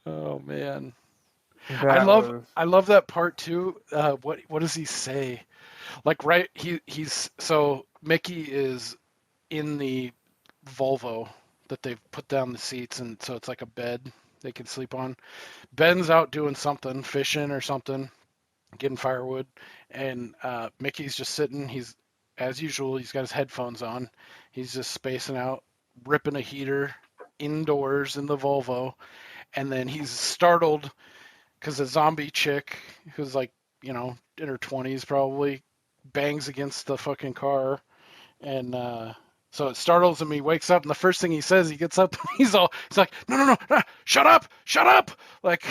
C: Oh man. I love that part too. What does he say? Like he's so Mickey is in the Volvo that they've put down the seats, and so it's like a bed they can sleep on. Ben's out doing something, fishing or something, getting firewood, and Mickey's just sitting. He's, as usual, he's got his headphones on. He's just spacing out, ripping a heater indoors in the Volvo, and then he's startled because a zombie chick who's like, in her 20s probably, bangs against the fucking car, and so it startles him. He wakes up, and the first thing he says, he gets up, he's like, no, shut up, like,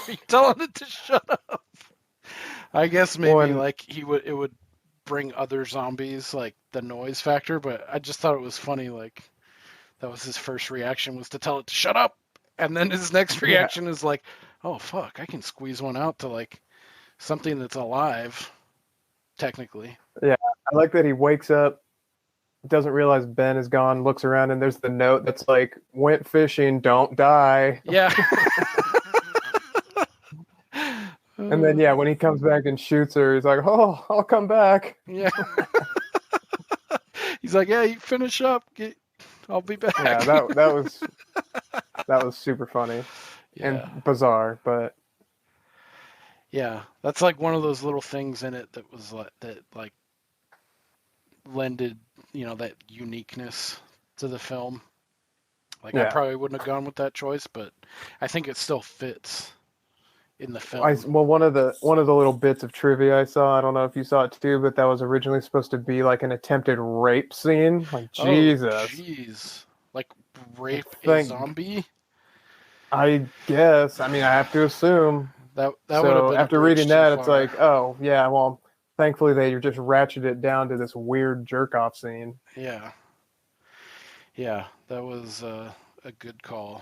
C: you telling it to shut up. I guess maybe like it would bring other zombies, like the noise factor, but I just thought it was funny, like that was his first reaction, was to tell it to shut up, and then his next reaction is like, oh fuck, I can squeeze one out to like something that's alive, technically.
D: Yeah, I like that he wakes up, doesn't realize Ben is gone, looks around, and there's the note that's like, went fishing, don't die.
C: Yeah.
D: And then, when he comes back and shoots her, he's like, oh, I'll come back.
C: Yeah. He's like, yeah, you finish up. I'll be back.
D: Yeah, that was super funny and bizarre, but
C: yeah, that's like one of those little things in it that was like lended, that uniqueness to the film. Like I probably wouldn't have gone with that choice, but I think it still fits in the film.
D: One of the little bits of trivia I saw, I don't know if you saw it too, but that was originally supposed to be like an attempted rape scene. Like, Jesus.
C: Oh, jeez. Like rape a zombie?
D: I guess. I mean, I have to assume.
C: That
D: so
C: would have been
D: after reading that, it's like, oh, yeah, well, thankfully they just ratcheted it down to this weird jerk-off scene.
C: Yeah. Yeah, that was a good call.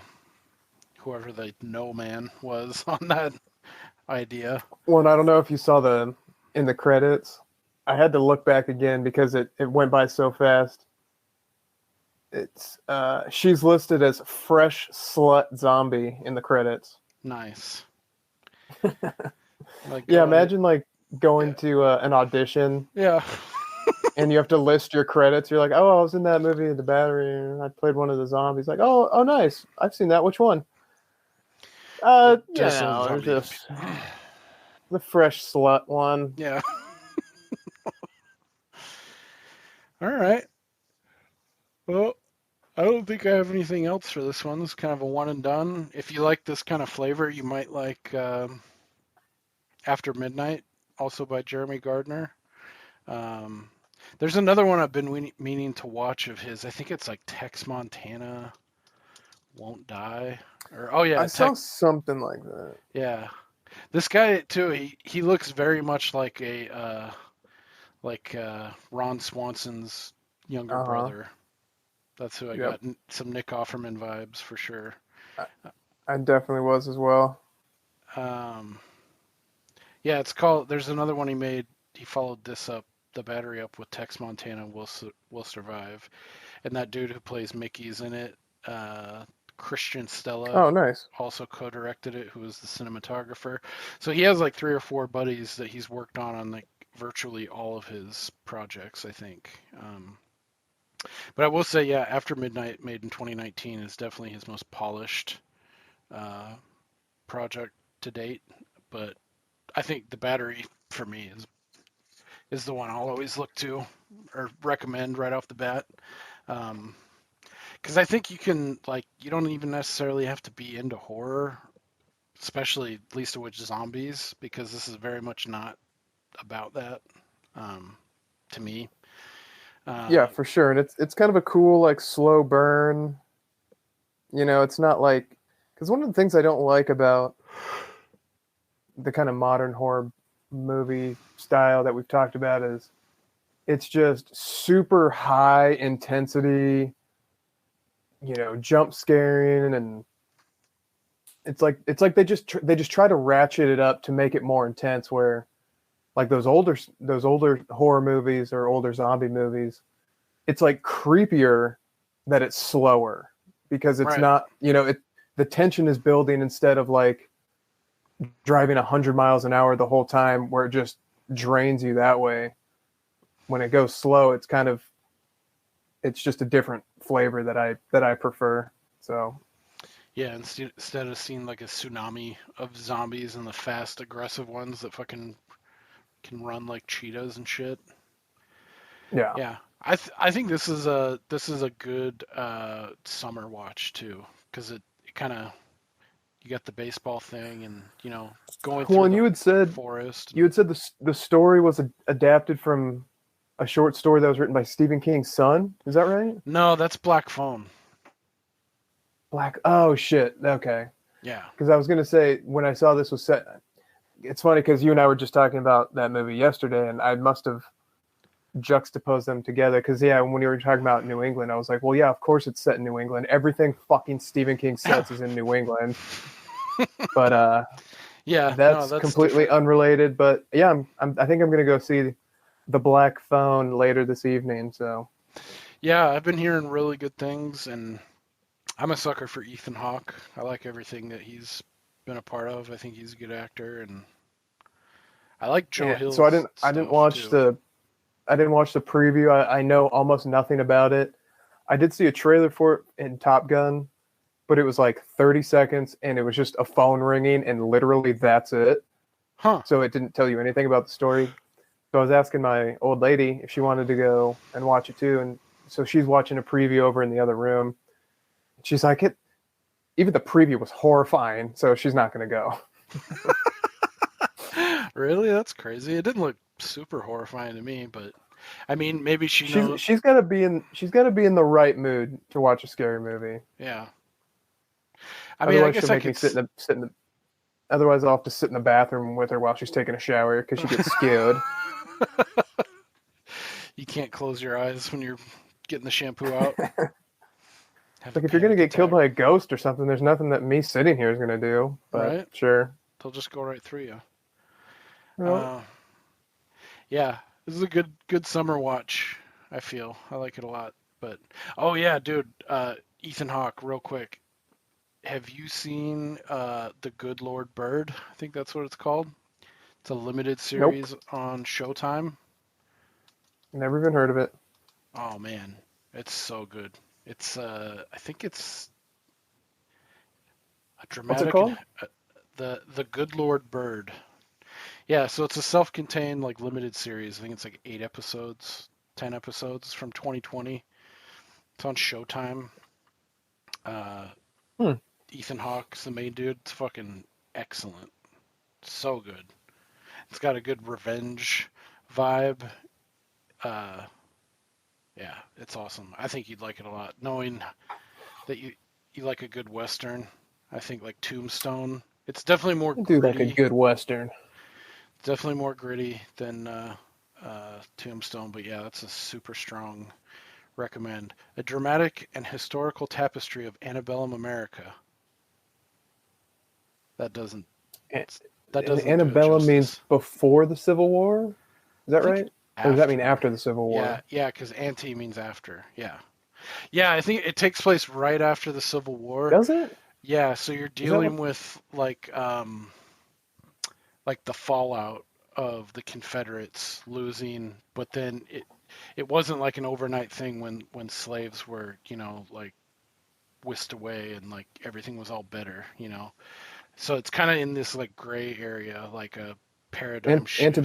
C: Whoever the no man was on that idea.
D: Well, and I don't know if you saw in the credits. I had to look back again because it went by so fast. It's she's listed as fresh slut zombie in the credits.
C: Nice. Like,
D: imagine like going to an audition.
C: Yeah.
D: And you have to list your credits. You're like, oh, I was in that movie, The Battery. I played one of the zombies. Like, oh, nice. I've seen that. Which one? Just the fresh slut one.
C: Yeah. All right. Well, I don't think I have anything else for this one. It's kind of a one and done. If you like this kind of flavor, you might like After Midnight, also by Jeremy Gardner. Um, there's another one I've been meaning to watch of his. I think it's like Tex Montana Won't Die. Or oh yeah,
D: I saw something like that.
C: yeah. This guy too. He looks very much like a Ron Swanson's younger brother. That's who I
D: Yep.
C: got. Some Nick Offerman vibes for sure.
D: I definitely was as well.
C: Yeah, it's called. There's another one he made. He followed this up, the battery up with Tex Montana Will Survive, and that dude who plays Mickey's in it. Christian Stella
D: Oh, nice.
C: also co-directed it, who was the cinematographer. So he has like 3 or 4 buddies that he's worked on like virtually all of his projects, I think. But I will say, yeah, After Midnight, made in 2019, is definitely his most polished project to date. But I think The Battery for me is the one I'll always look to or recommend right off the bat. Because I think you can, like, you don't even necessarily have to be into horror, especially at least with zombies, because this is very much not about that, to me.
D: Yeah, for sure. And it's kind of a cool, like, slow burn. You know, it's not like, because one of the things I don't like about the kind of modern horror movie style that we've talked about is it's just super high intensity, you know, jump scaring, and it's like they just try to ratchet it up to make it more intense, where like those older horror movies or older zombie movies, it's like creepier that it's slower, because it's
C: Right.
D: not, you know, the tension is building instead of like driving 100 miles an hour the whole time, where it just drains you that way. When it goes slow, it's just a different flavor that I prefer. So
C: Yeah, instead of seeing like a tsunami of zombies and the fast, aggressive ones that fucking can run like cheetahs and shit.
D: yeah.
C: Yeah, I think this is a good summer watch too, because it kind of, you got the baseball thing, and you know, going through
D: And
C: the
D: you had said
C: forest.
D: the story was adapted from a short story that was written by Stephen King's son. Is that right?
C: No, that's Black Phone.
D: Oh shit. Okay.
C: Yeah.
D: Because I was gonna say, when I saw this was set, it's funny because you and I were just talking about that movie yesterday, and I must have juxtaposed them together. Because yeah, when you were talking about New England, I was like, well, yeah, of course it's set in New England. Everything fucking Stephen King sets is in New England. But
C: Yeah,
D: that's completely
C: different.
D: unrelated. But yeah, I think I'm gonna go see The Black Phone later this evening. So
C: Yeah, I've been hearing really good things, and I'm a sucker for Ethan Hawke. I like everything that he's been a part of. I think he's a good actor, and I like Joe
D: yeah.
C: Hill's
D: So I didn't
C: stuff
D: watch
C: too.
D: I didn't watch the preview. I know almost nothing about it. I did see a trailer for it in Top Gun, but it was like 30 seconds, and it was just a phone ringing, and literally that's it.
C: Huh.
D: So it didn't tell you anything about the story. So I was asking my old lady if she wanted to go and watch it too, and so she's watching a preview over in the other room. She's like, even the preview was horrifying, so she's not going to go.
C: Really? That's crazy. It didn't look super horrifying to me, but I mean, maybe she knows.
D: She's got to be in the right mood to watch a scary movie.
C: Yeah. I mean,
D: Otherwise,
C: I guess
D: she'll make me sit in the. Otherwise, I'll have to sit in the bathroom with her while she's taking a shower because she gets scared.
C: You can't close your eyes when you're getting the shampoo out.
D: Like, if you're gonna get killed by a ghost or something, there's nothing that me sitting here is gonna do. But
C: right?
D: Sure.
C: They'll just go right through you.
D: Well,
C: Yeah, this is a good summer watch. I feel I like it a lot. But oh yeah, dude, Ethan Hawke, real quick. Have you seen The Good Lord Bird? I think that's what it's called. It's a limited series on Showtime.
D: Never even heard of it.
C: Oh man, it's so good. It's I think it's a dramatic.
D: What's it called?
C: The Good Lord Bird. Yeah, so it's a self-contained like limited series. I think it's like 8 episodes. 10 episodes from 2020. It's on Showtime. Ethan Hawke's the main dude. It's fucking excellent. So good. It's got a good revenge vibe. Yeah, it's awesome. I think you'd like it a lot. Knowing that you like a good Western, I think like Tombstone. It's definitely more
D: I do like a
C: gritty.
D: good Western.
C: Definitely more gritty than Tombstone, but yeah, that's a super strong recommend. A dramatic and historical tapestry of antebellum America. That doesn't
D: And
C: do it
D: Antebellum means
C: justice.
D: before the Civil War? Is that
C: I think
D: right? Or does that mean after the Civil War?
C: Yeah, because ante means after. Yeah. Yeah, I think it takes place right after the Civil War.
D: Does it?
C: Yeah, so you're
D: Is that
C: dealing with like the fallout of the Confederates losing, but then it wasn't like an overnight thing when slaves were, like whisked away and like everything was all better. So it's kind of in this like gray area, like a paradigm shift.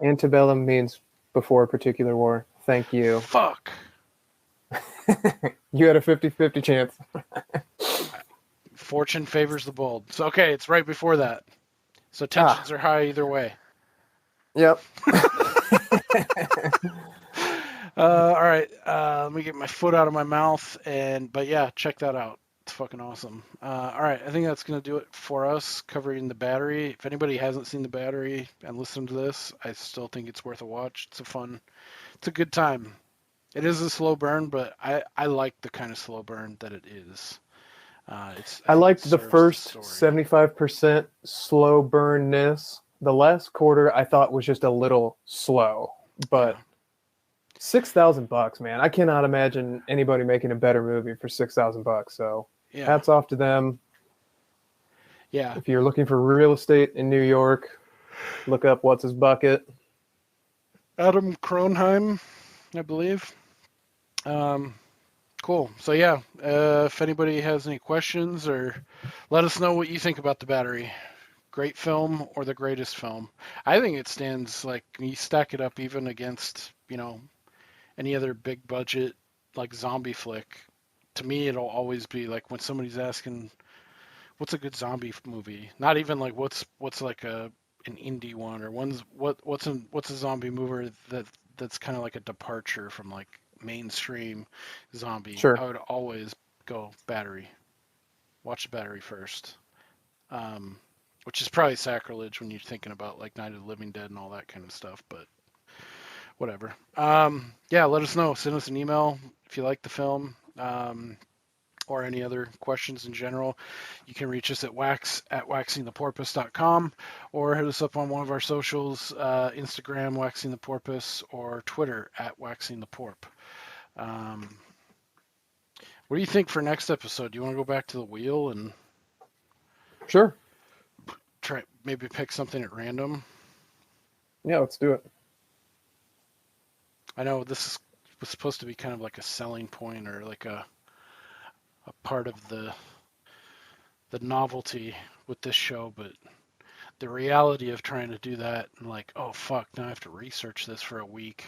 D: Antebellum means before a particular war. Thank you.
C: Fuck.
D: You had a 50-50 chance.
C: Fortune favors the bold. So okay, it's right before that. So tensions are high either way.
D: Yep.
C: All right, let me get my foot out of my mouth, but yeah, check that out. It's fucking awesome. All right, I think that's gonna do it for us covering The Battery. If anybody hasn't seen The Battery and listened to this, I still think it's worth a watch. It's a good time. It is a slow burn, but I like the kind of slow burn that it is.
D: I liked the first 75% slow burnness. The last quarter I thought was just a little slow, but
C: Yeah.
D: $6,000, man. I cannot imagine anybody making a better movie for $6,000. So
C: Yeah.
D: hats off to them.
C: Yeah.
D: If you're looking for real estate in New York, look up What's His Bucket.
C: Adam Kronheim, I believe. Cool. So yeah, if anybody has any questions, or let us know what you think about The Battery. Great film or the greatest film? I think it stands, like, you stack it up even against, any other big budget like zombie flick. To me, it'll always be like when somebody's asking, "What's a good zombie movie?" Not even like what's like an indie one, or what's a zombie movie that's kind of like a departure from like mainstream zombie.
D: Sure.
C: I would always go Battery. Watch The Battery first. Which is probably sacrilege when you're thinking about like Night of the Living Dead and all that kind of stuff, but whatever. Yeah, let us know. Send us an email if you like the film, or any other questions in general. You can reach us at waxingtheporpoise.com, or hit us up on one of our socials, Instagram, Waxing the Porpoise, or Twitter at Waxing the Porp. What do you think for next episode? Do you want to go back to the wheel and
D: Sure.
C: try maybe pick something at random?
D: Yeah, let's do it.
C: I know this was supposed to be kind of like a selling point, or like a part of the novelty with this show, but the reality of trying to do that and like, oh fuck, now I have to research this for a week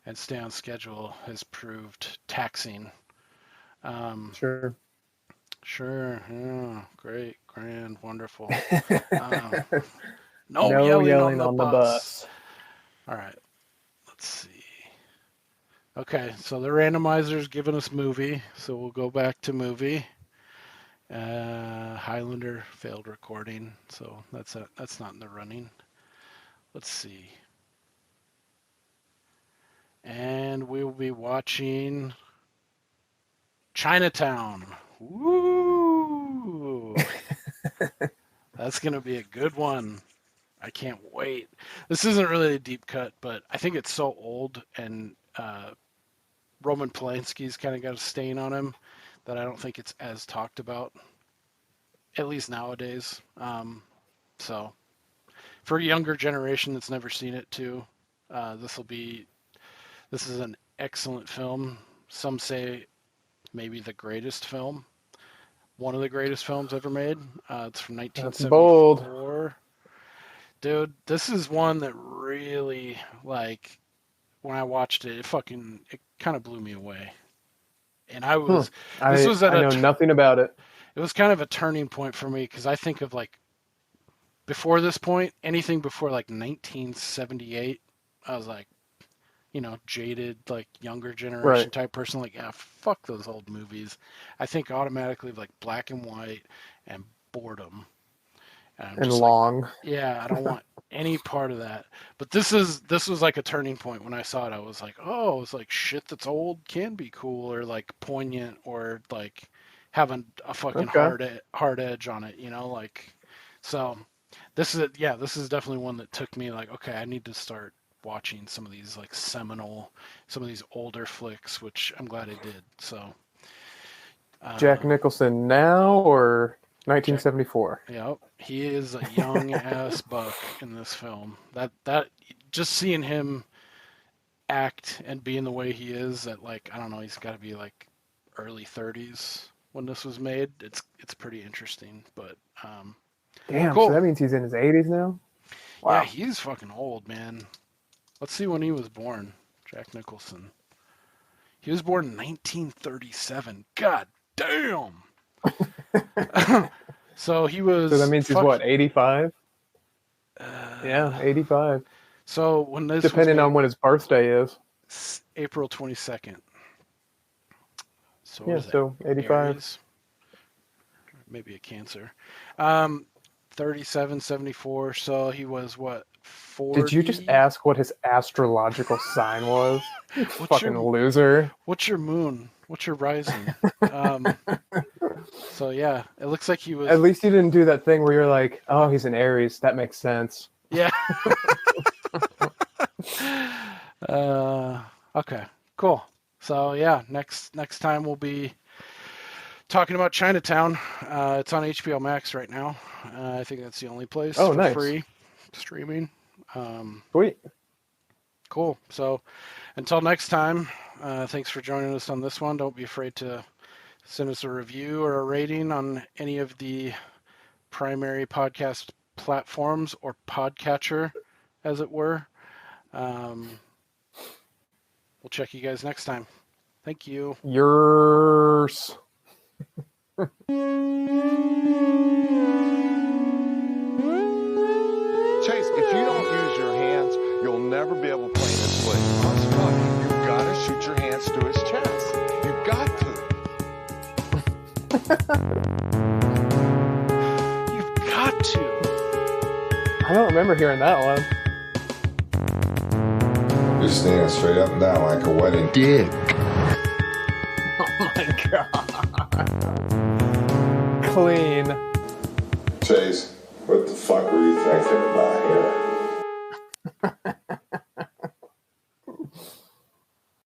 C: and stay on schedule has proved taxing.
D: Sure.
C: Sure. Yeah, great, grand, wonderful.
D: No
C: No
D: yelling
C: on the bus. All right. Let's see. Okay, so the randomizer's giving us movie, so we'll go back to movie. Highlander failed recording, so that's not in the running. Let's see. And we will be watching Chinatown. Woo! That's going to be a good one. I can't wait. This isn't really a deep cut, but I think it's so old, and Roman Polanski's kind of got a stain on him that I don't think it's as talked about, at least nowadays. So for a younger generation that's never seen it too, this is an excellent film. Some say maybe the greatest film, one of the greatest films ever made. It's from 1974.
D: That's bold.
C: Dude, this is one that really, like, when I watched it, it kind of blew me away. And I was
D: I know nothing about it.
C: It was kind of a turning point for me because I think of like before this point, anything before like 1978, I was like, jaded, like younger generation type person. Like, yeah, fuck those old movies. I think automatically of like black and white and boredom.
D: And long.
C: Yeah, I don't want any part of that. But this was like a turning point when I saw it. I was like, oh, it's like shit that's old can be cool or like poignant or like having a fucking hard edge on it, like. So this is definitely one that took me like, okay, I need to start watching some of these like some of these older flicks, which I'm glad I did. So
D: Jack Nicholson now or 1974?
C: Yep, he is a young ass buck in this film. That just seeing him act and being the way he is at like, I don't know, he's got to be like early 30s when this was made. It's pretty interesting, but
D: damn,
C: cool.
D: So that means he's in his 80s now? Wow.
C: Yeah, he's fucking old, man. Let's see when he was born, Jack Nicholson. He was born in 1937. God damn! So he was...
D: So that means he's what, 85? Yeah, 85.
C: So when this
D: depending on when his birthday is.
C: April 22nd. So
D: yeah, so 85.
C: Aries? Maybe a Cancer. 37, 74. So he was what, 40?
D: Did you just ask what his astrological sign was? You fucking loser.
C: What's your moon? What's your rising? So yeah, it looks like he was...
D: At least you didn't do that thing where you're like, oh, he's an Aries. That makes sense.
C: Yeah. Okay, cool. So yeah, next time we'll be talking about Chinatown. It's on HBO Max right now. I think that's the only place for free streaming.
D: Sweet.
C: Cool. So until next time, thanks for joining us on this one. Don't be afraid to send us a review or a rating on any of the primary podcast platforms or podcatcher, as it were. We'll check you guys next time. Thank you.
D: Yours.
A: Chase, if you don't use your hands, you'll never be able to play this way. You've got to shoot your hands to his chest. You've got to.
C: You've got to.
D: I don't remember hearing that one.
A: You're standing straight up and down like a wedding dick.
D: Oh my god. Clean.
A: Chase, what the fuck were you thinking about here?